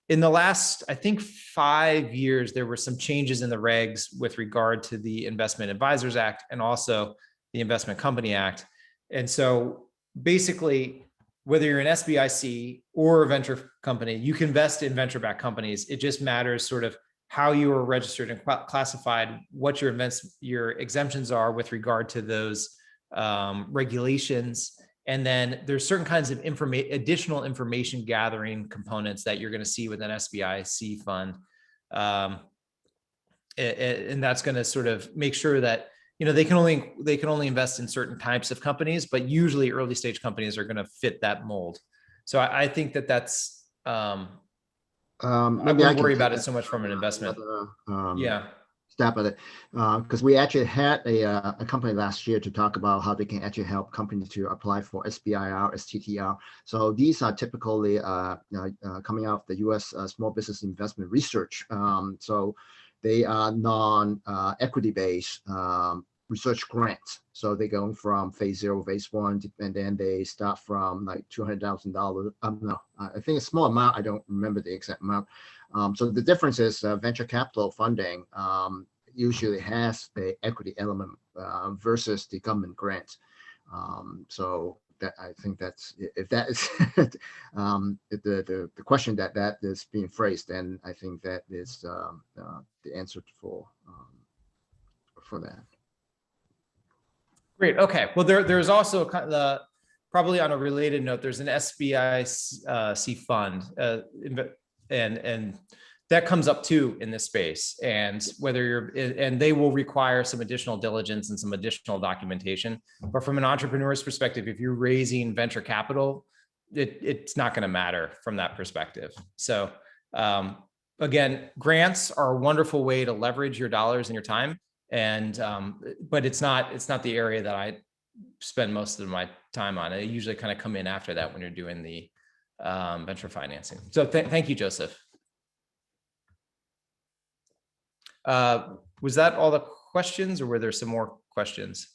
In the last, I think 5 years, there were some changes in the regs with regard to the Investment Advisors Act and also the Investment Company Act. And so basically whether you're an SBIC or a venture company, you can invest in venture-backed companies. It just matters sort of how you are registered and classified, what your exemptions are with regard to those regulations. And then there's certain kinds of additional information gathering components that you're going to see with an SBIC fund. And that's going to sort of make sure that, they can only invest in certain types of companies, but usually early stage companies are going to fit that mold. So I think that's, I wouldn't worry about it so much from an investment. Step at it, because we actually had a company last year to talk about how they can actually help companies to apply for SBIR, STTR. So these are typically coming out of the U.S. Small Business Investment Research. So they are non-equity based research grants. So they're going from phase 0, phase 1, and then they start from like $200,000. No, I think a small amount. I don't remember the exact amount. So the difference is venture capital funding usually has the equity element versus the government grant. So that, I think that's, if that is the question that is being phrased, then I think that is the answer for that. Great. Okay. Well, there's also probably on a related note, there's an SBIC fund, and that comes up too in this space. And and they will require some additional diligence and some additional documentation. But from an entrepreneur's perspective, if you're raising venture capital, it's not going to matter from that perspective. So again, grants are a wonderful way to leverage your dollars and your time. And but it's not the area that I spend most of my time on. I usually kind of come in after that when you're doing the venture financing. So thank you, Joseph. Was that all the questions, or were there some more questions?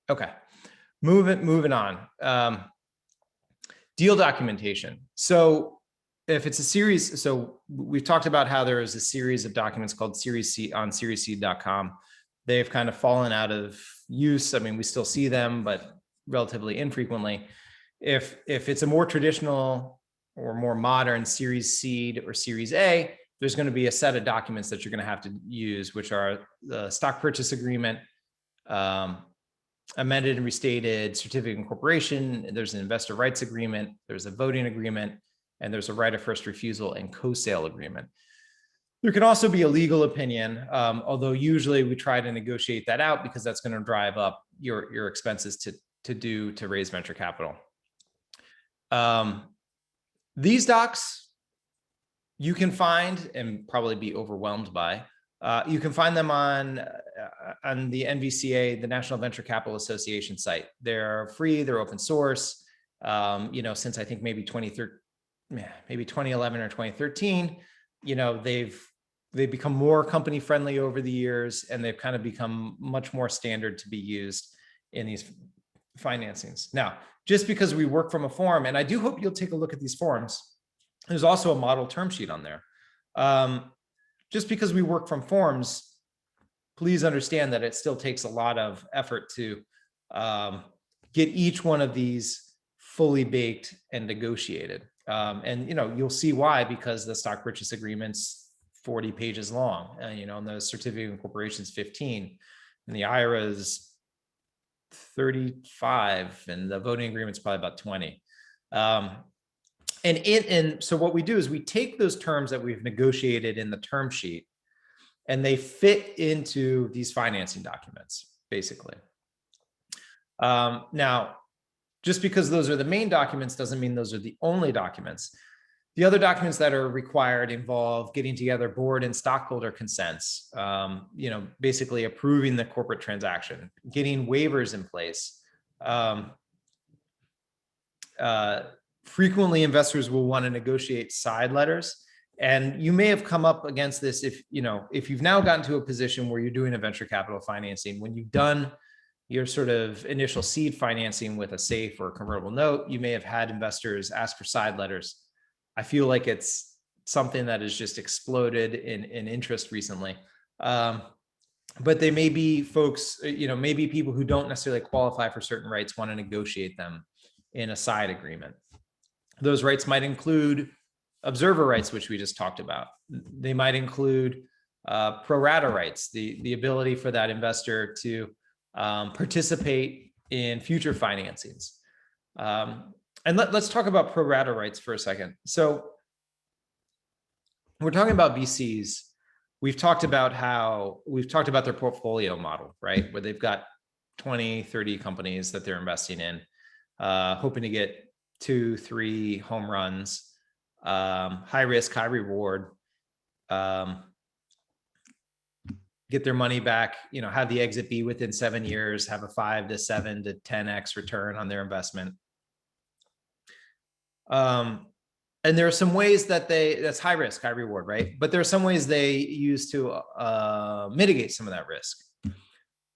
Okay, moving on. Deal documentation. So if it's a series, so we've talked about how there is a series of documents called Series C on seriesseed.com. They've kind of fallen out of use. I mean, we still see them, but relatively infrequently. If it's a more traditional or more modern Series Seed or Series A, there's going to be a set of documents that you're going to have to use, which are the stock purchase agreement, amended and restated certificate of incorporation. There's an investor rights agreement. There's a voting agreement, and there's a right of first refusal and co-sale agreement. There can also be a legal opinion, although usually we try to negotiate that out because that's going to drive up your expenses to raise venture capital. These docs you can find and probably be overwhelmed by. You can find them on the NVCA, the National Venture Capital Association site. They're free, they're open source. Since I think maybe 2011 or 2013, they've become more company friendly over the years, and they've kind of become much more standard to be used in these financings. Now, just because we work from a form, and I do hope you'll take a look at these forms, there's also a model term sheet on there. Just because we work from forms, please understand that it still takes a lot of effort to get each one of these fully baked and negotiated. And you'll see why, because the stock purchase agreement's 40 pages long, and the certificate of incorporation is 15, and the IRA is 35, and the voting agreement is probably about 20. And so what we do is we take those terms that we've negotiated in the term sheet, and they fit into these financing documents, basically. Now, just because those are the main documents doesn't mean those are the only documents. The other documents that are required involve getting together board and stockholder consents, basically approving the corporate transaction, getting waivers in place. Frequently, investors will want to negotiate side letters. And you may have come up against this if you've now gotten to a position where you're doing a venture capital financing, when you've done your sort of initial seed financing with a SAFE or a convertible note, you may have had investors ask for side letters. I feel like it's something that has just exploded in interest recently. but they may be folks, maybe people who don't necessarily qualify for certain rights want to negotiate them in a side agreement. Those rights might include observer rights, which we just talked about. They might include pro rata rights, the ability for that investor to participate in future financings. And let's talk about pro rata rights for a second. So we're talking about VCs. We've talked about their portfolio model, right? Where they've got 20, 30 companies that they're investing in, hoping to get 2, 3 home runs, high risk, high reward, get their money back, have the exit be within 7 years, have a 5 to 7 to 10x return on their investment. And there are some ways that's high risk, high reward, right? But there are some ways they use to mitigate some of that risk.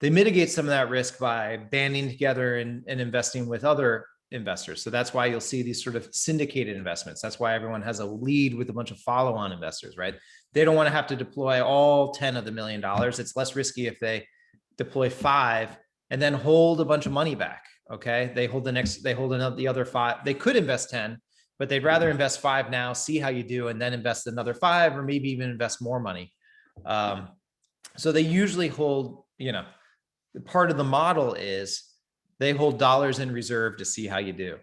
They mitigate some of that risk by banding together and investing with other investors. So that's why you'll see these sort of syndicated investments. That's why everyone has a lead with a bunch of follow-on investors, right? They don't want to have to deploy all 10 of the $1 million. It's less risky if they deploy 5 and then hold a bunch of money back. Okay. They hold the other 5. They could invest 10, but they'd rather invest 5 now, see how you do, and then invest another 5, or maybe even invest more money. So they usually hold, part of the model is they hold dollars in reserve to see how you do.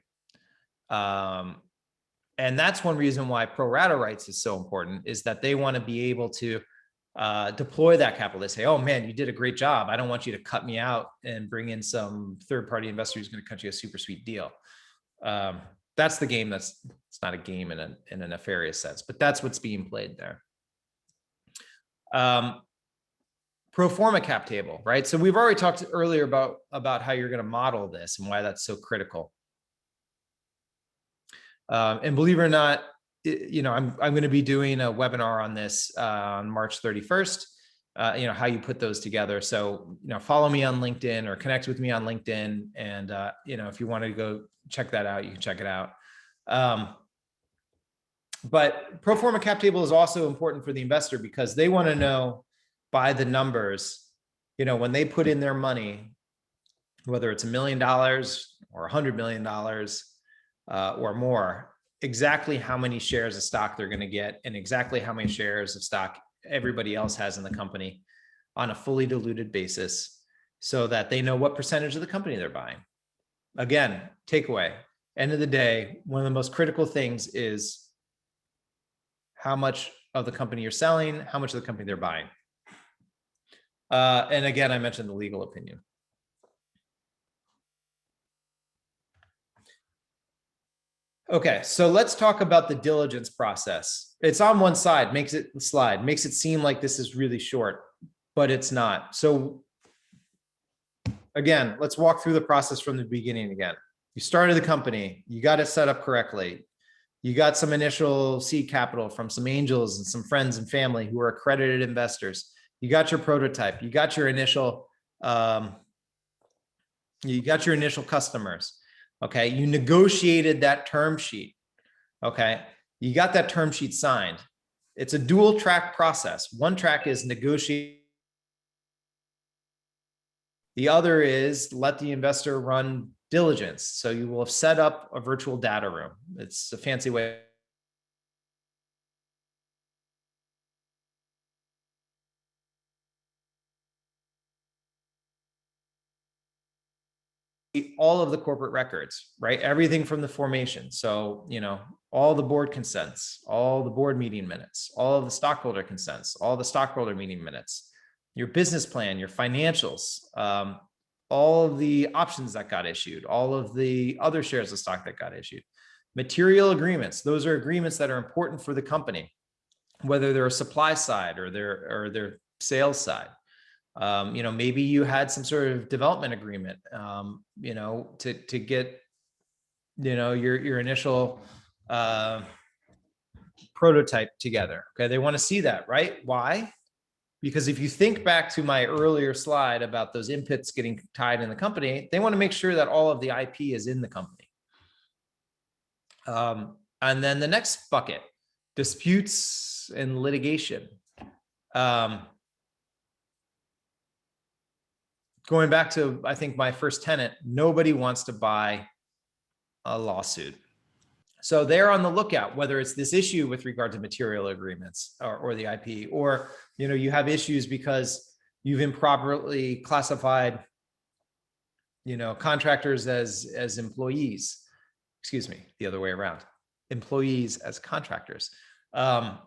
And that's one reason why pro rata rights is so important, is that they want to be able to deploy that capital. They say, oh man, you did a great job. I don't want you to cut me out and bring in some third-party investor who's going to cut you a super sweet deal. That's the game. It's not a game in a nefarious sense, but that's what's being played there. Pro forma cap table, right? So we've already talked earlier about how you're going to model this and why that's so critical. And believe it or not, I'm going to be doing a webinar on this on March 31st. How you put those together. So follow me on LinkedIn or connect with me on LinkedIn, and if you want to go check that out, you can check it out. But pro forma cap table is also important for the investor because they want to know by the numbers, when they put in their money, whether it's $1 million or $100 million or more, exactly how many shares of stock they're going to get and exactly how many shares of stock everybody else has in the company on a fully diluted basis, so that they know what percentage of the company they're buying. Again, takeaway, end of the day, one of the most critical things is how much of the company you're selling, how much of the company they're buying. And again, I mentioned the legal opinion. Okay, so let's talk about the diligence process. It's on one side, makes it seem like this is really short, but it's not. So again, let's walk through the process from the beginning again. You started the company, you got it set up correctly. You got some initial seed capital from some angels and some friends and family who are accredited investors. You got your prototype, you got your initial customers. Okay, you negotiated that term sheet. Okay, you got that term sheet signed. It's a dual track process. One track is negotiate. The other is let the investor run diligence. So you will have set up a virtual data room. It's a fancy way. All of the corporate records, right? Everything from the formation. So, all the board consents, all the board meeting minutes, all of the stockholder consents, all the stockholder meeting minutes, your business plan, your financials, all of the options that got issued, all of the other shares of stock that got issued, material agreements. Those are agreements that are important for the company, whether they're a supply side or their sales side. Maybe you had some sort of development agreement, to get, your initial prototype together. Okay. They want to see that, right? Why? Because if you think back to my earlier slide about those inputs getting tied in the company, they want to make sure that all of the IP is in the company. And then the next bucket, disputes and litigation. going back to, I think, my first tenet, nobody wants to buy a lawsuit. So they're on the lookout, whether it's this issue with regard to material agreements or the IP, or, you know, you have issues because you've improperly classified, you know, contractors as employees. Excuse me, the other way around, employees as contractors. They're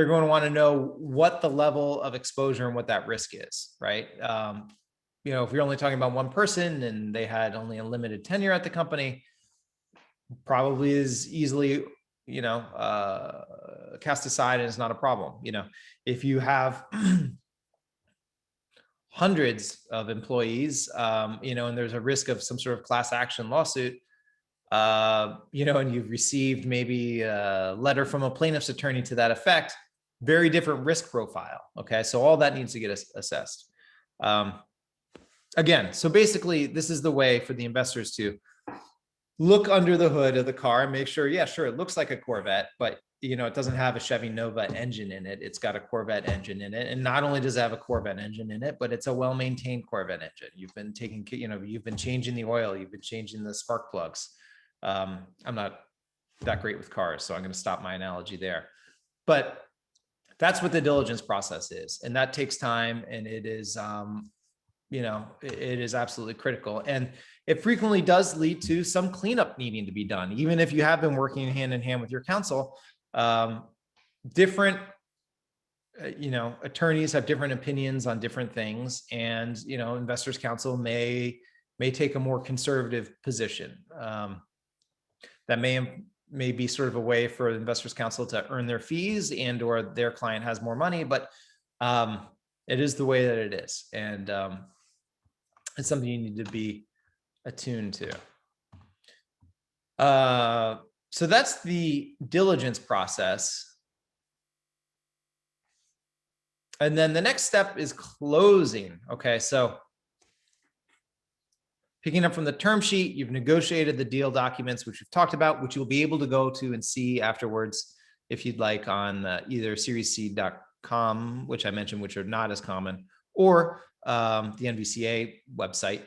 going to want to know what the level of exposure and what that risk is, right? You know, if you're only talking about one person and they had only a limited tenure at the company, probably is easily, you know, cast aside and it's not a problem. You know, if you have hundreds of employees, you know, and there's a risk of some sort of class action lawsuit, you know, and you've received maybe a letter from a plaintiff's attorney to that effect, very different risk profile. Okay, so all that needs to get assessed. Again, so basically, this is the way for the investors to look under the hood of the car and make sure, yeah, sure, it looks like a Corvette, but you know, it doesn't have a Chevy Nova engine in it. It's got a Corvette engine in it. And not only does it have a Corvette engine in it, but it's a well-maintained Corvette engine. You've been taking, you know, you've been changing the oil, you've been changing the spark plugs. I'm not that great with cars, so I'm going to stop my analogy there. But that's what the diligence process is. And that takes time, and it is, you know, it is absolutely critical. And it frequently does lead to some cleanup needing to be done. Even if you have been working hand in hand with your counsel, different, you know, attorneys have different opinions on different things. And, you know, investors counsel may take a more conservative position. That may be sort of a way for investors counsel to earn their fees and or their client has more money, but it is the way that it is. And it's something you need to be attuned to. So that's the diligence process. And then the next step is closing. Okay, so picking up from the term sheet, you've negotiated the deal documents, which we've talked about, which you'll be able to go to and see afterwards if you'd like on either seriesseed.com, which I mentioned, which are not as common, or the NVCA website.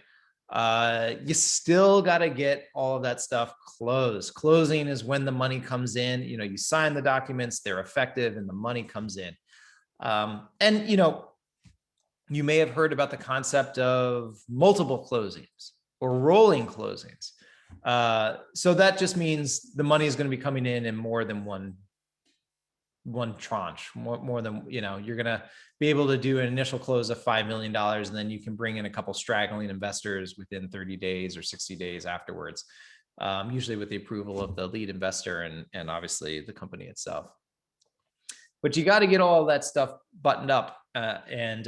You still got to get all of that stuff closed. Closing is when the money comes in. You know, you sign the documents, they're effective, and the money comes in. And, you know, you may have heard about the concept of multiple closings or rolling closings. So that just means the money is going to be coming in more than one tranche, more than, you know, you're going to be able to do an initial close of $5 million, and then you can bring in a couple straggling investors within 30 days or 60 days afterwards, usually with the approval of the lead investor and obviously the company itself. But you got to get all of that stuff buttoned up and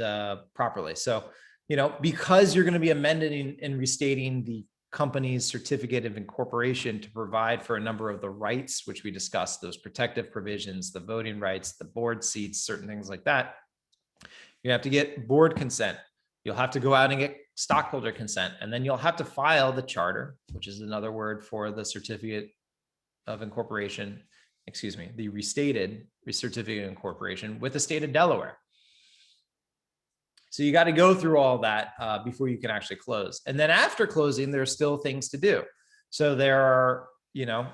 properly. So, you know, because you're going to be amending and restating the company's certificate of incorporation to provide for a number of the rights, which we discussed, those protective provisions, the voting rights, the board seats, certain things like that. You have to get board consent. You'll have to go out and get stockholder consent, and then you'll have to file the charter, which is another word for the certificate of incorporation, excuse me, the restated certificate of incorporation with the state of Delaware. So you got to go through all that before you can actually close. And then after closing, there's still things to do. So there are, you know,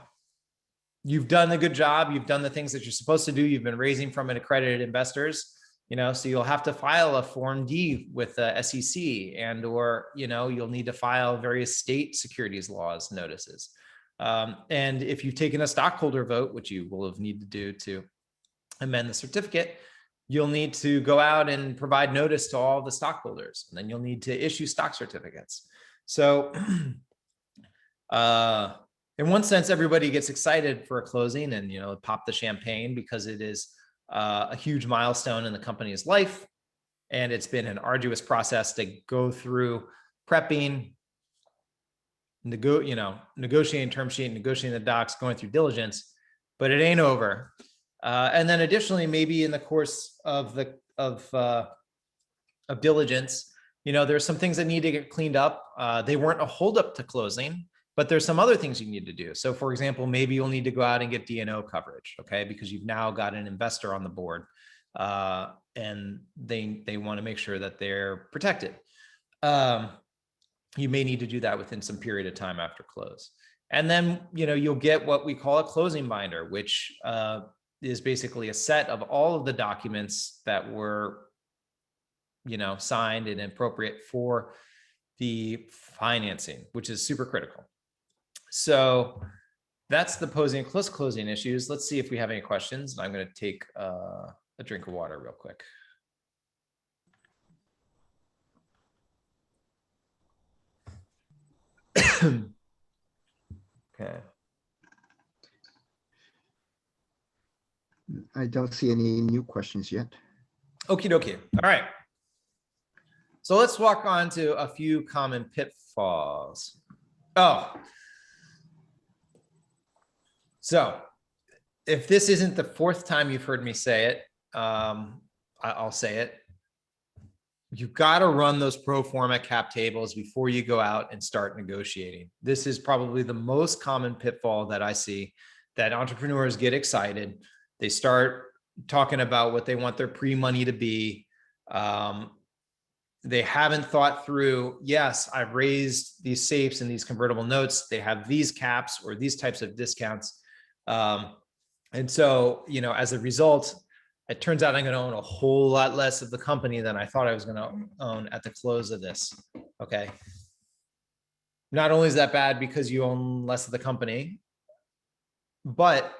you've done a good job. You've done the things that you're supposed to do. You've been raising from accredited investors, you know, so you'll have to file a Form D with the SEC and, or, you know, you'll need to file various state securities laws notices. And if you've taken a stockholder vote, which you will have need to do to amend the certificate, you'll need to go out and provide notice to all the stockholders, and then you'll need to issue stock certificates. So in one sense, everybody gets excited for a closing and, you know, pop the champagne because it is a huge milestone in the company's life. And it's been an arduous process to go through prepping, negotiating term sheet, negotiating the docs, going through diligence, but it ain't over. And then additionally, maybe in the course of diligence, you know, there's some things that need to get cleaned up. They weren't a holdup to closing, but there's some other things you need to do. So for example, maybe you'll need to go out and get D&O coverage, okay? Because you've now got an investor on the board. and they want to make sure that they're protected. You may need to do that within some period of time after close. And then, you'll get what we call a closing binder, which is basically a set of all of the documents that were, signed and appropriate for the financing, which is super critical. So that's the posing and closing issues. Let's see if we have any questions. I'm going to take a drink of water real quick. Okay. I don't see any new questions yet. Okie dokie. All right. So let's walk on to a few common pitfalls. So if this isn't the fourth time you've heard me say it, I'll say it. You've got to run those pro forma cap tables before you go out and start negotiating. This is probably the most common pitfall that I see, that entrepreneurs get excited. They start talking about what they want their pre-money to be. They haven't thought through, yes, I've raised these safes and these convertible notes. They have these caps or these types of discounts. And so, as a result, it turns out I'm going to own a whole lot less of the company than I thought I was going to own at the close of this. Okay. Not only is that bad because you own less of the company, but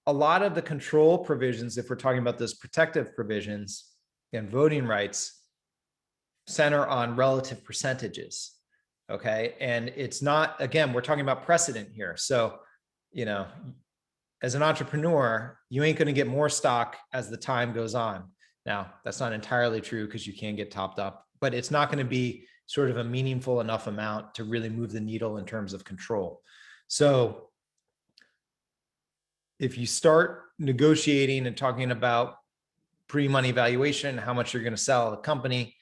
a lot of the control provisions, if we're talking about those protective provisions and voting rights, center on relative percentages. Okay. And it's not, again, we're talking about precedent here. So, as an entrepreneur, you ain't going to get more stock as the time goes on. Now, that's not entirely true because you can get topped up, but it's not going to be sort of a meaningful enough amount to really move the needle in terms of control. So if you start negotiating and talking about pre-money valuation, how much you're going to sell the company,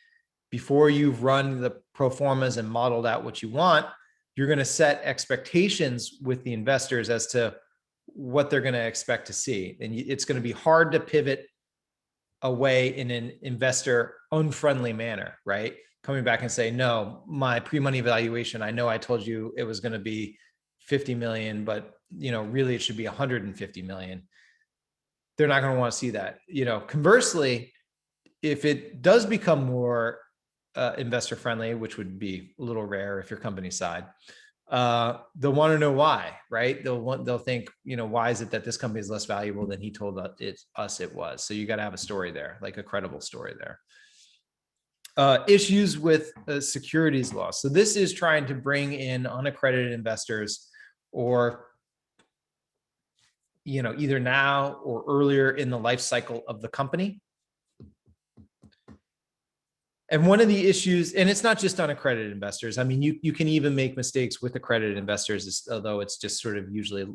before you've run the pro formas and modeled out what you want, you're going to set expectations with the investors as to what they're going to expect to see. And it's going to be hard to pivot away in an investor unfriendly manner, right? Coming back and say, no, my pre-money valuation, I know I told you it was going to be 50 million, but really it should be 150 million. They're not going to want to see that. Conversely, if it does become more investor friendly, which would be a little rare if your company side, they'll want to know why, right? They'll think, why is it that this company is less valuable than he told us it was? So you got to have a story there, like a credible story there. Issues with securities law. So this is trying to bring in unaccredited investors, or either now or earlier in the life cycle of the company. And one of the issues, and it's not just unaccredited investors. I mean, you can even make mistakes with accredited investors, although it's just sort of usually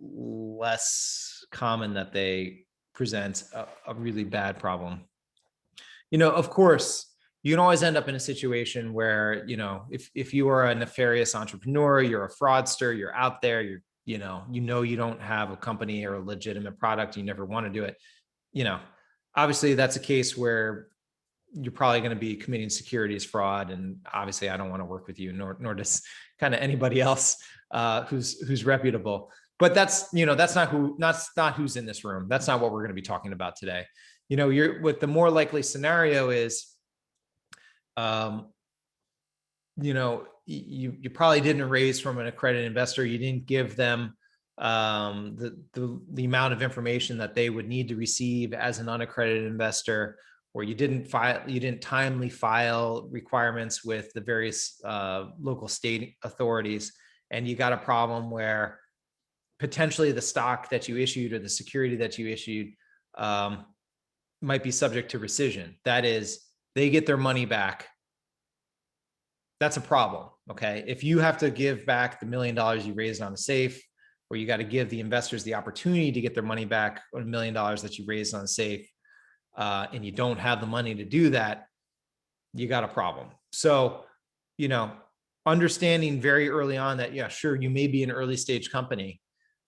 less common that they present a really bad problem. Of course, you can always end up in a situation where, if you are a nefarious entrepreneur, you're a fraudster, you're out there, you don't have a company or a legitimate product, you never want to do it. Obviously that's a case where you're probably going to be committing securities fraud. And obviously I don't want to work with you, nor does kind of anybody else who's reputable. But that's not who's in this room. That's not what we're going to be talking about today. What the more likely scenario is, you probably didn't raise from an accredited investor. You didn't give them the amount of information that they would need to receive as an unaccredited investor, or you didn't timely file requirements with the various local state authorities, and you got a problem where potentially the stock that you issued or the security that you issued might be subject to rescission. That is, they get their money back. That's a problem. Okay. If you have to give back the $1 million you raised on a safe, or you got to give the investors the opportunity to get their money back on $1 million that you raised on a safe, and you don't have the money to do that, you got a problem. So, understanding very early on that, yeah, sure, you may be an early stage company,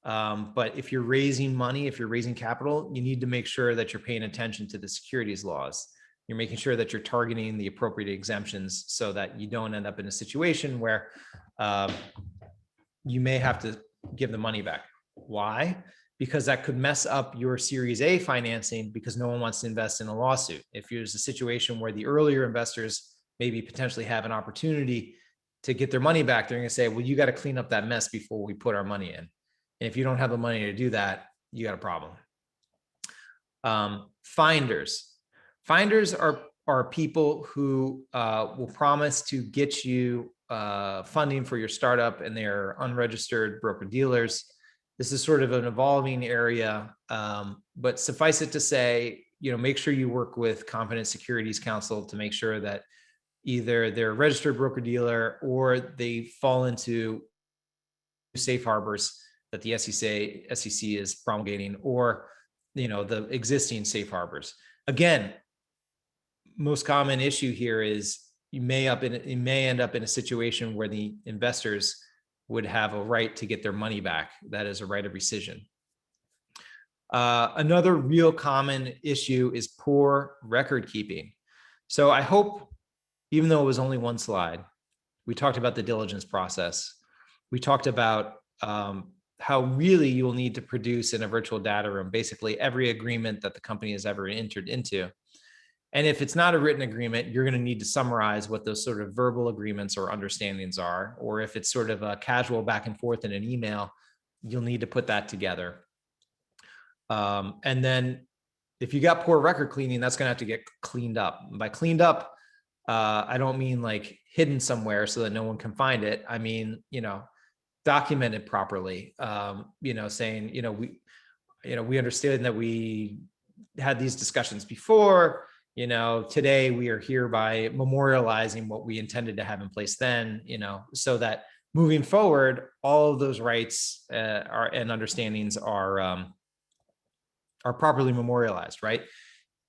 But if you're raising money, if you're raising capital, you need to make sure that you're paying attention to the securities laws. You're making sure that you're targeting the appropriate exemptions so that you don't end up in a situation where you may have to give the money back. Why? Because that could mess up your Series A financing because no one wants to invest in a lawsuit. If there's a situation where the earlier investors maybe potentially have an opportunity to get their money back, they're going to say, well, you got to clean up that mess before we put our money in. And if you don't have the money to do that, you got a problem. Finders. Finders are people who will promise to get you funding for your startup, and they're unregistered broker-dealers. This is sort of an evolving area, but suffice it to say, make sure you work with competent securities counsel to make sure that either they're a registered broker-dealer or they fall into safe harbors that the SEC is promulgating, or the existing safe harbors. Again, most common issue here is you may end up in a situation where the investors would have a right to get their money back. That is a right of rescission. Another real common issue is poor record keeping. So I hope, even though it was only one slide, we talked about the diligence process. We talked about how really you will need to produce in a virtual data room basically every agreement that the company has ever entered into. And if it's not a written agreement, you're going to need to summarize what those sort of verbal agreements or understandings are. Or if it's sort of a casual back and forth in an email, you'll need to put that together. And then if you got poor record cleaning, that's going to have to get cleaned up. By cleaned up, I don't mean like hidden somewhere so that no one can find it. I mean, documented properly, saying, we understood that we had these discussions before, today we are hereby memorializing what we intended to have in place then, so that moving forward, all of those rights and understandings are properly memorialized, right?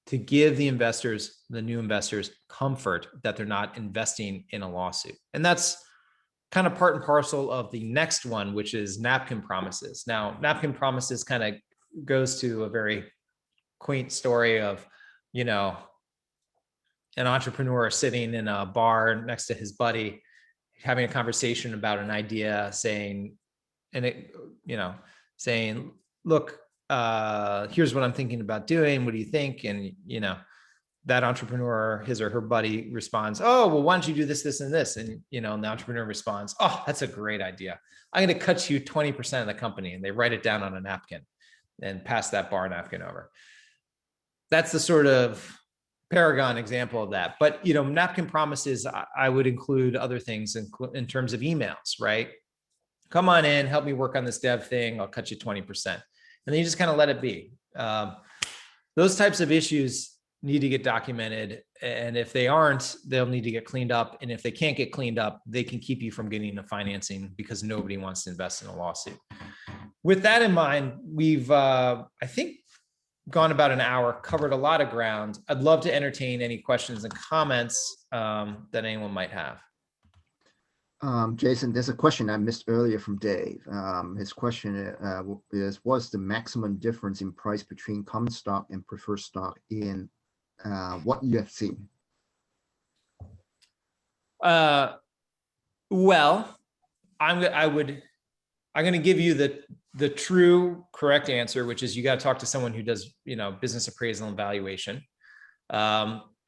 To give the investors, the new investors, comfort that they're not investing in a lawsuit. And that's kind of part and parcel of the next one, which is napkin promises. Now, napkin promises kind of goes to a very quaint story of, an entrepreneur sitting in a bar next to his buddy, having a conversation about an idea, saying, look, here's what I'm thinking about doing. What do you think? And, that entrepreneur, his or her buddy, responds, oh, well, why don't you do this, this, and this? And, the entrepreneur responds, oh, that's a great idea. I'm going to cut you 20% of the company. And they write it down on a napkin and pass that bar napkin over. That's the sort of paragon example of that. But, napkin promises, I would include other things in terms of emails, right? Come on in, help me work on this dev thing. I'll cut you 20%. And then you just kind of let it be. Those types of issues need to get documented. And if they aren't, they'll need to get cleaned up. And if they can't get cleaned up, they can keep you from getting the financing because nobody wants to invest in a lawsuit. With that in mind, we've, I think, gone about an hour, covered a lot of ground. I'd love to entertain any questions and comments that anyone might have. Jason, there's a question I missed earlier from Dave. His question is, what's the maximum difference in price between common stock and preferred stock in what you have seen? Well, I'm going to give you the true correct answer, which is you got to talk to someone who does, business appraisal and valuation.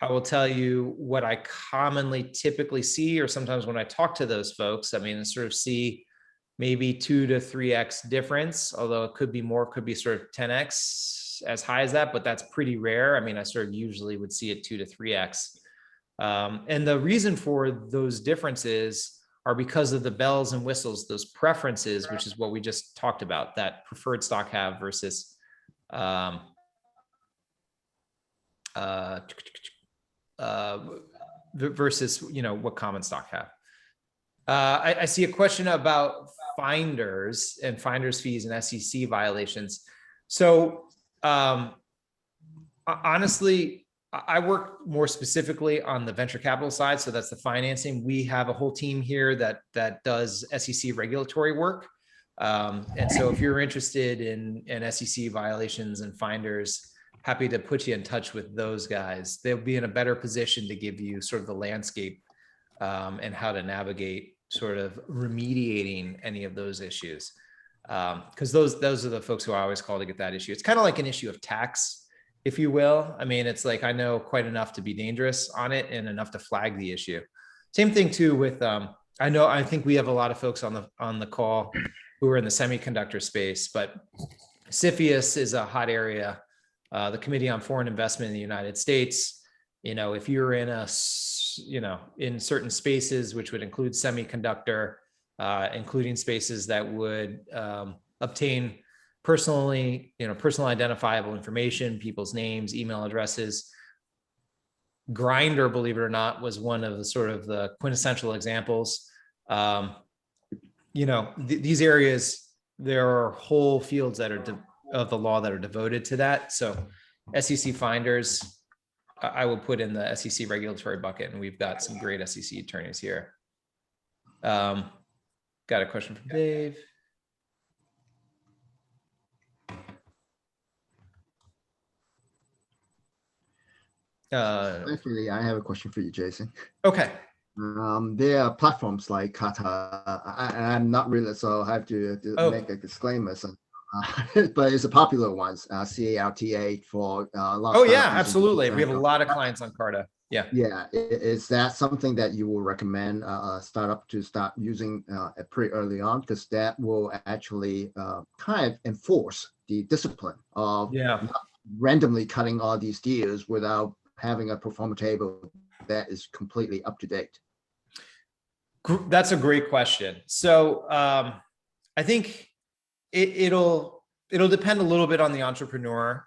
I will tell you what I commonly typically see, or sometimes when I talk to those folks, I sort of see maybe 2 to 3x difference, although it could be more, could be sort of 10x as high as that, but that's pretty rare. I sort of usually would see it 2 to 3x. And the reason for those differences are because of the bells and whistles, those preferences, which is what we just talked about, that preferred stock have versus versus what common stock have. I see a question about finders and finders fees and SEC violations. So honestly, I work more specifically on the venture capital side. So that's the financing. We have a whole team here that does SEC regulatory work. And so if you're interested in SEC violations and finders, happy to put you in touch with those guys. They'll be in a better position to give you sort of the landscape and how to navigate sort of remediating any of those issues. Because those are the folks who I always call to get that issue. It's kind of like an issue of tax, if you will. I mean, it's like I know quite enough to be dangerous on it and enough to flag the issue. Same thing too with I think we have a lot of folks on the call who are in the semiconductor space, but CFIUS is a hot area. The Committee on Foreign Investment in the United States, if you're in in certain spaces, which would include semiconductor, including spaces that would obtain personal identifiable information, people's names, email addresses. Grindr, believe it or not, was one of the sort of the quintessential examples. These areas, there are whole fields that are of the law that are devoted to that. So SEC finders, I will put in the SEC regulatory bucket, and we've got some great SEC attorneys here. Got a question from Dave. Actually, I have a question for you, Jason. Okay. There are platforms like Kata. I'm not really, so I have to make a disclaimer. So, but it's a popular one, CARTA for a lot. Oh yeah, absolutely. We have a lot of clients on Carta. Yeah. Yeah. Is that something that you will recommend a startup to start using pretty early on? Because that will actually kind of enforce the discipline of not randomly cutting all these deals without having a pro forma table that is completely up to date. That's a great question. So I think it'll depend a little bit on the entrepreneur.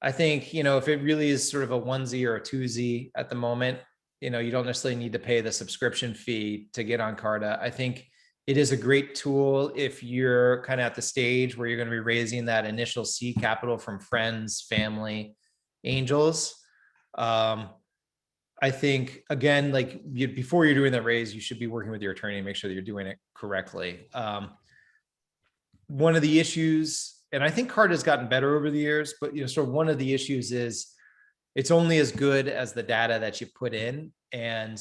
I think, if it really is sort of a onesie or a twosie at the moment, you don't necessarily need to pay the subscription fee to get on Carta. I think it is a great tool if you're kind of at the stage where you're going to be raising that initial seed capital from friends, family, angels. I think, again, before you're doing that raise, you should be working with your attorney and make sure that you're doing it correctly. One of the issues, and I think Carta has gotten better over the years, but so one of the issues is it's only as good as the data that you put in, and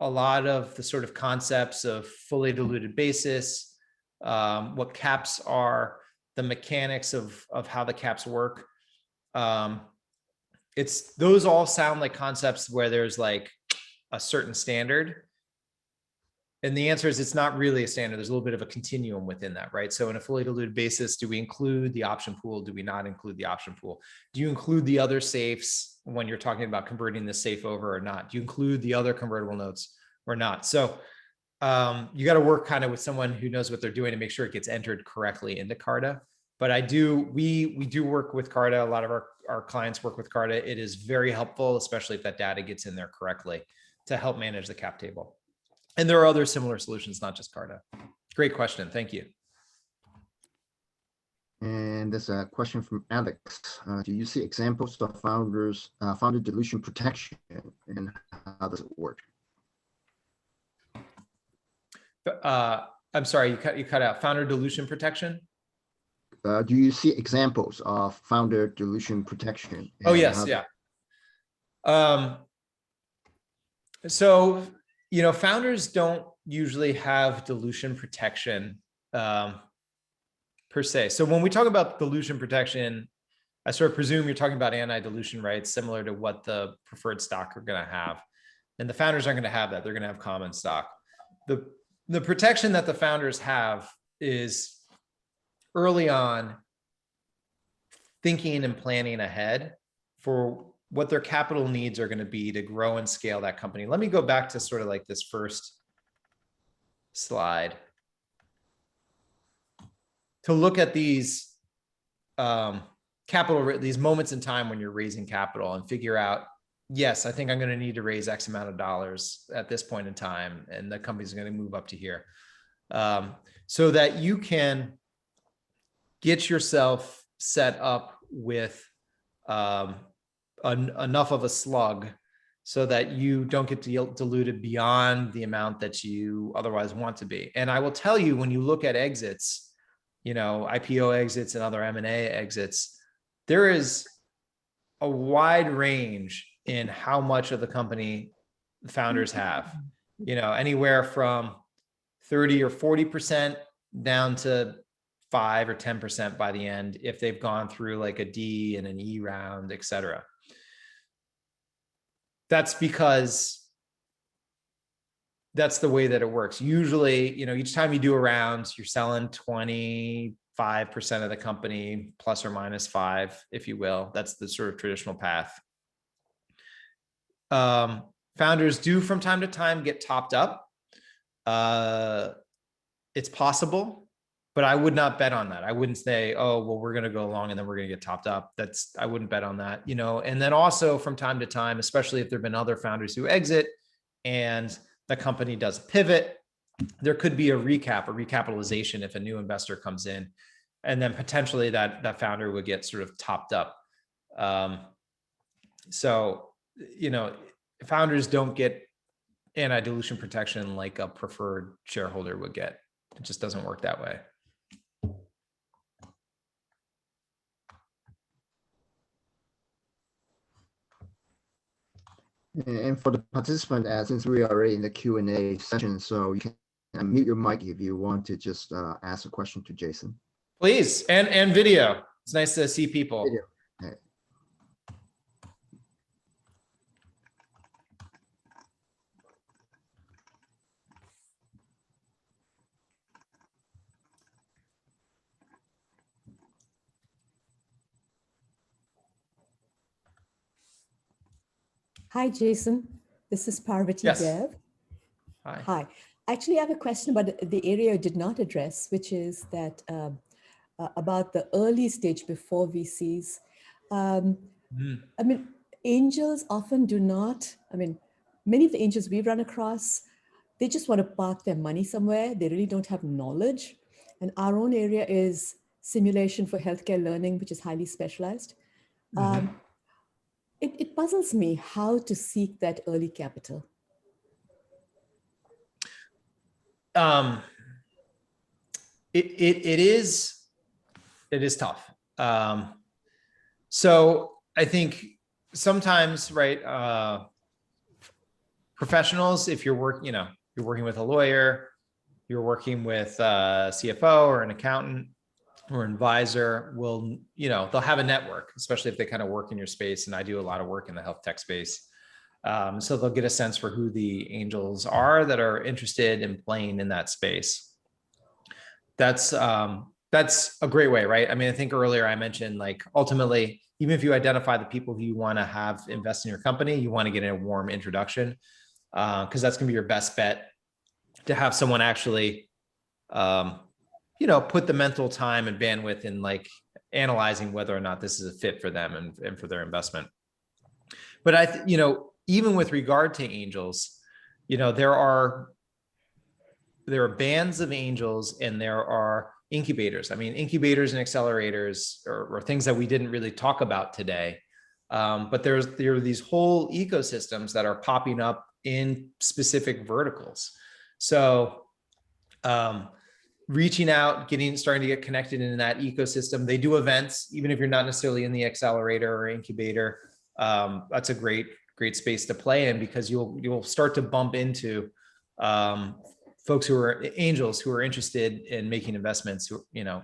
a lot of the sort of concepts of fully diluted basis, what caps are, the mechanics of how the caps work. Those all sound like concepts where there's like a certain standard. And the answer is it's not really a standard. There's a little bit of a continuum within that, right? So in a fully diluted basis, do we include the option pool? Do we not include the option pool? Do you include the other safes when you're talking about converting the safe over or not? Do you include the other convertible notes or not? So you got to work kind of with someone who knows what they're doing to make sure it gets entered correctly into Carta. But we do work with Carta. A lot of our clients work with Carta. It is very helpful, especially if that data gets in there correctly, to help manage the cap table. And there are other similar solutions, not just Carta. Great question. Thank you. And there's a question from Alex. Do you see examples of founder dilution protection, and how does it work? I'm sorry, you cut out. Founder dilution protection? Do you see examples of founder dilution protection? Oh, yes. Yeah. So, founders don't usually have dilution protection per se. So when we talk about dilution protection, I sort of presume you're talking about anti-dilution rights, similar to what the preferred stock are going to have. And the founders aren't going to have that. They're going to have common stock. The protection that the founders have is early on thinking and planning ahead for what their capital needs are going to be to grow and scale that company. Let me go back to sort of like this first slide to look at these these moments in time when you're raising capital and figure out, yes, I think I'm going to need to raise X amount of dollars at this point in time, and the company's going to move up to here, so that you can get yourself set up with enough of a slug so that you don't get diluted beyond the amount that you otherwise want to be. And I will tell you, when you look at exits, IPO exits and other M&A exits, there is a wide range in how much of the company the founders have, anywhere from 30 or 40% down to 5 or 10% by the end, if they've gone through like a D and an E round, et cetera. That's because that's the way that it works. Usually, each time you do a round, you're selling 25% of the company, plus or minus 5, if you will. That's the sort of traditional path. Founders do from time to time get topped up. It's possible, but I would not bet on that. I wouldn't say, oh, well, we're going to go along and then we're going to get topped up. I wouldn't bet on that, and then also from time to time, especially if there've been other founders who exit and the company does pivot, there could be a recapitalization if a new investor comes in, and then potentially that founder would get sort of topped up. So, founders don't get anti-dilution protection like a preferred shareholder would get. It just doesn't work that way. And for the participant, since we are already in the Q&A session, so you can unmute your mic if you want to just ask a question to Jason. Please, and video. It's nice to see people. Video. Okay. Hi, Jason. This is Parvati Yes. Dev. Hi. Hi. Actually, I have a question about the area I did not address, which is that about the early stage before VCs. I mean, angels often do not, many of the angels we've run across, they just want to park their money somewhere. They really don't have knowledge. And our own area is simulation for healthcare learning, which is highly specialized. It puzzles me how to seek that early capital. It is tough. So I think sometimes, right, professionals, if you're working with a lawyer, you're working with a CFO or an accountant or an advisor, they'll have a network, especially if they kind of work in your space. And I do a lot of work in the health tech space. So they'll get a sense for who the angels are that are interested in playing in that space. That's a great way, right? I think earlier I mentioned, like, ultimately, even if you identify the people who you want to have invest in your company, you want to get a warm introduction, because that's going to be your best bet to have someone actually, put the mental time and bandwidth in, like, analyzing whether or not this is a fit for them and for their investment. But even with regard to angels, there are bands of angels and there are incubators. Incubators and accelerators are things that we didn't really talk about today. But there are these whole ecosystems that are popping up in specific verticals. So reaching out, starting to get connected in that ecosystem. They do events, even if you're not necessarily in the accelerator or incubator. That's a great space to play in, because you'll start to bump into folks who are angels who are interested in making investments,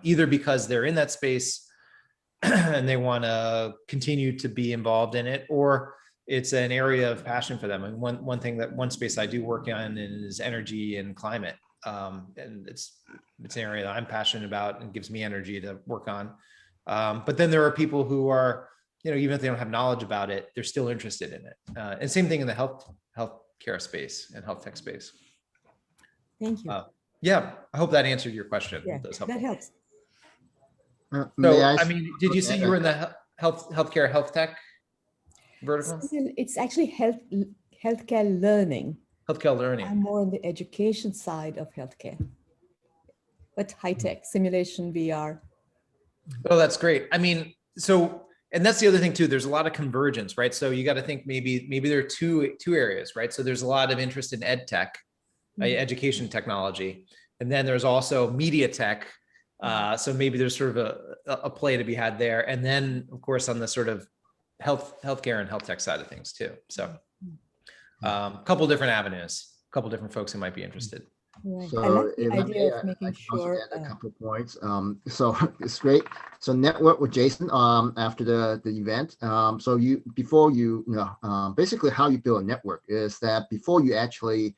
either because they're in that space and they want to continue to be involved in it, or it's an area of passion for them. And one space I do work on is energy and climate. And it's an area that I'm passionate about and gives me energy to work on. But then there are people who are, even if they don't have knowledge about it, they're still interested in it. And same thing in the healthcare space and health tech space. Thank you. Yeah, I hope that answered your question. Yeah, that helps. So, did you say you were in the healthcare, health tech vertical? It's actually healthcare learning. Healthcare learning. I'm more on the education side of healthcare, but high tech, simulation, VR. Oh, that's great. And that's the other thing too. There's a lot of convergence, right? So you got to think maybe there are two areas, right? So there's a lot of interest in ed tech, education technology, and then there's also media tech So maybe there's sort of a play to be had there. And then, of course, on the sort of healthcare and health tech side of things too. So a couple different avenues, a couple different folks who might be interested. Right. So I like the if I idea may, of making I can also sure. add a couple of points. So it's great. So network with Jason after the event. So before you know, basically how you build a network is that before you actually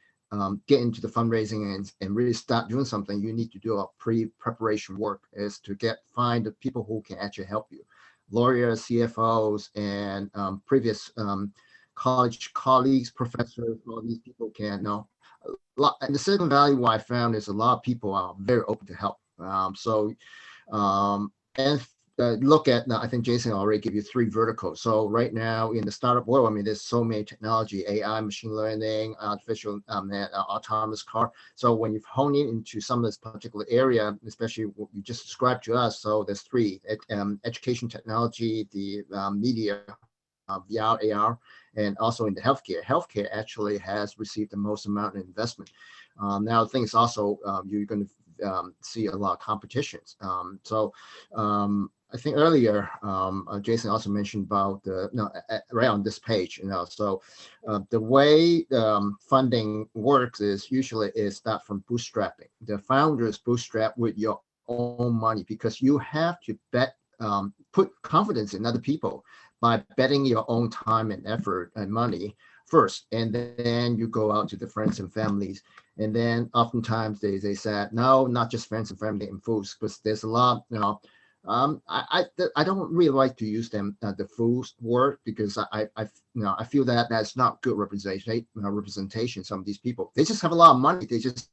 get into the fundraising and really start doing something, you need to do a pre-preparation work is to find the people who can actually help you. Lawyers, CFOs, and previous college colleagues, professors, all these people can know. And the Silicon Valley, what I found is a lot of people are very open to help. Look at, I think Jason already gave you 3 verticals. So right now in the startup world, I mean, there's so many technology, AI, machine learning, artificial, autonomous car. So when you hone in into some of this particular area, especially what you just described to us, so there's 3, education technology, the media, VR, AR, and also in the healthcare. Healthcare actually has received the most amount of investment. Now, the thing is also you're going to see a lot of competitions. I think earlier Jason also mentioned about right on this page. So the way funding works is usually start from bootstrapping. The founders bootstrap with your own money because you have to put confidence in other people by betting your own time and effort and money first, and then you go out to the friends and families, and then oftentimes they said no, not just friends and family and fools, because there's a lot, I don't really like to use the fools word, because I feel that that's not good representation. Some of these people, they just have a lot of money, they just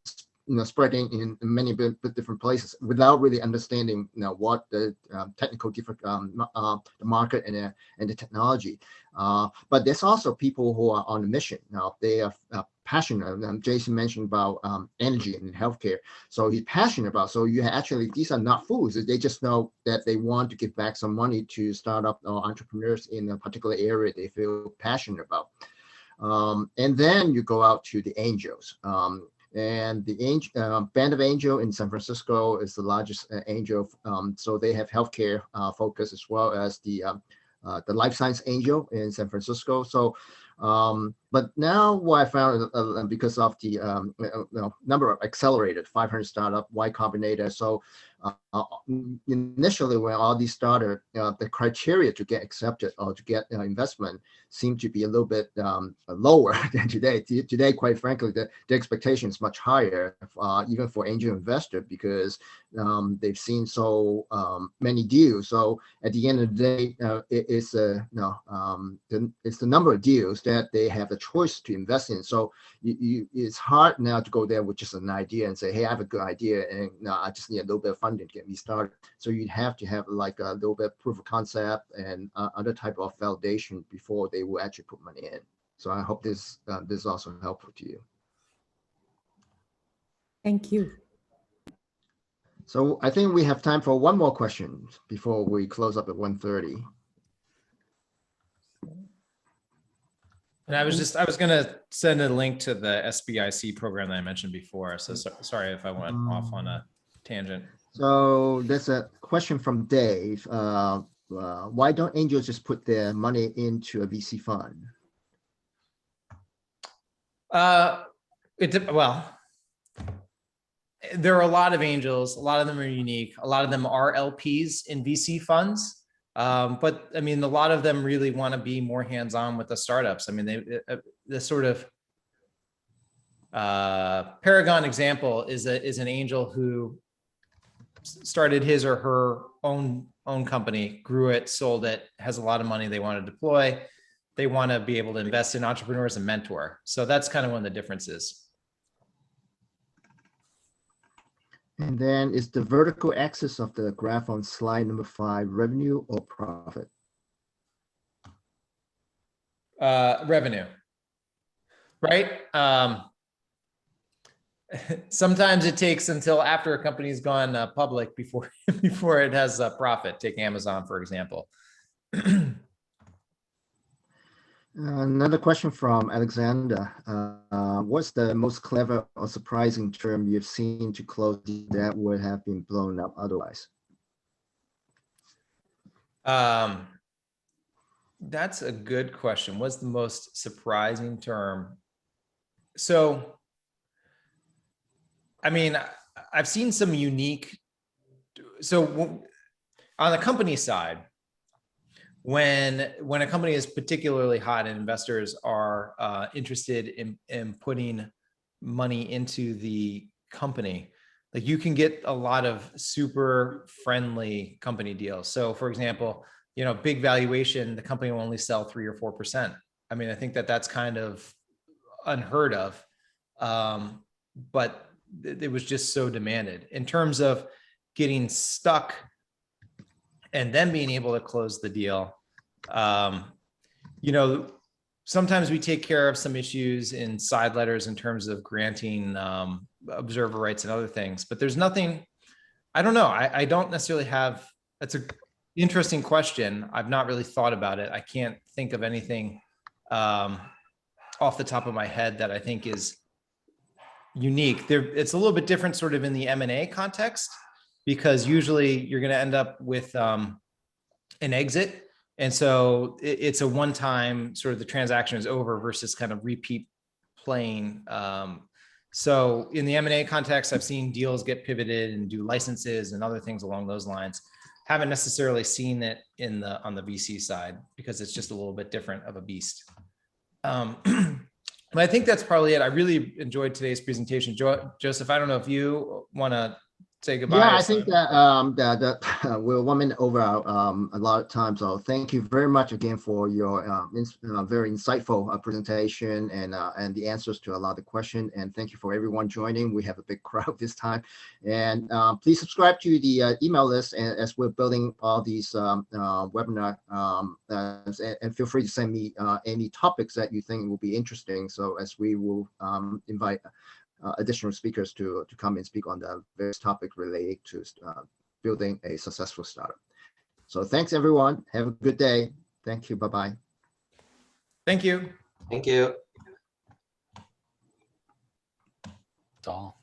spreading in many different places without really understanding what the technical different the market and the technology. But there's also people who are on a mission. Now they are passionate. Jason mentioned about energy and healthcare, so he's passionate about. So you actually, these are not fools. They just know that they want to give back some money to startup or entrepreneurs in a particular area they feel passionate about. And then you go out to the angels. And the Band of Angel in San Francisco is the largest angel. So they have healthcare focus, as well as the life science angel in San Francisco. So, but now what I found, because of the number of accelerated 500 startup, Y Combinator. So initially when all these started, the criteria to get accepted or to get investment seemed to be a little bit lower than today. Today, quite frankly, the expectation is much higher, even for angel investor, because they've seen so many deals. So at the end of the day, it's the number of deals that they have a choice to invest in. So it's hard now to go there with just an idea and say, hey, I have a good idea, and I just need a little bit of funding to get me started. So you'd have to have like a little bit of proof of concept and other type of validation before they will actually put money in. So I hope this is also helpful to you. Thank you. So I think we have time for one more question before we close up at 1:30. And I was going to send a link to the SBIC program that I mentioned before. So sorry if I went off on a tangent. So there's a question from Dave. Why don't angels just put their money into a VC fund? Well, there are a lot of angels. A lot of them are unique. A lot of them are LPs in VC funds. But I mean, a lot of them really want to be more hands-on with the startups. I mean, the sort of paragon example is an angel who started his or her own company, grew it, sold it, has a lot of money they want to deploy. They want to be able to invest in entrepreneurs and mentor. So that's kind of one of the differences. And then is the vertical axis of the graph on slide number 5 revenue or profit? Revenue, right? Sometimes it takes until after a company's gone public before it has a profit. Take Amazon, for example. Another question from Alexander. What's the most clever or surprising term you've seen to close that would have been blown up otherwise? That's a good question. What's the most surprising term? So, I mean, I've seen some unique, so on the company side, when a company is particularly hot and investors are interested in putting money into the company, like you can get a lot of super friendly company deals. So for example, big valuation, the company will only sell 3 or 4%. I mean, I think that's kind of unheard of, but it was just so demanded. In terms of getting stuck and then being able to close the deal, sometimes we take care of some issues in side letters in terms of granting observer rights and other things, but there's nothing, I don't know. I don't necessarily have, that's an interesting question. I've not really thought about it. I can't think of anything off the top of my head that I think is unique. It's a little bit different sort of in the M&A context, because usually you're going to end up with an exit. And so it's a one-time sort of the transaction is over versus kind of repeat playing. So in the M&A context, I've seen deals get pivoted and do licenses and other things along those lines. Haven't necessarily seen it on the VC side because it's just a little bit different of a beast. But I think that's probably it. I really enjoyed today's presentation. Joseph, I don't know if you want to say goodbye. Yeah, I think that we're 1 minute over a lot of time. So thank you very much again for your very insightful presentation and the answers to a lot of the questions. And thank you for everyone joining. We have a big crowd this time. And please subscribe to the email list as we're building all these webinar. And feel free to send me any topics that you think will be interesting. So as we will invite additional speakers to come and speak on the various topics related to building a successful startup. So thanks, everyone. Have a good day. Thank you. Bye-bye. Thank you. Thank you. All.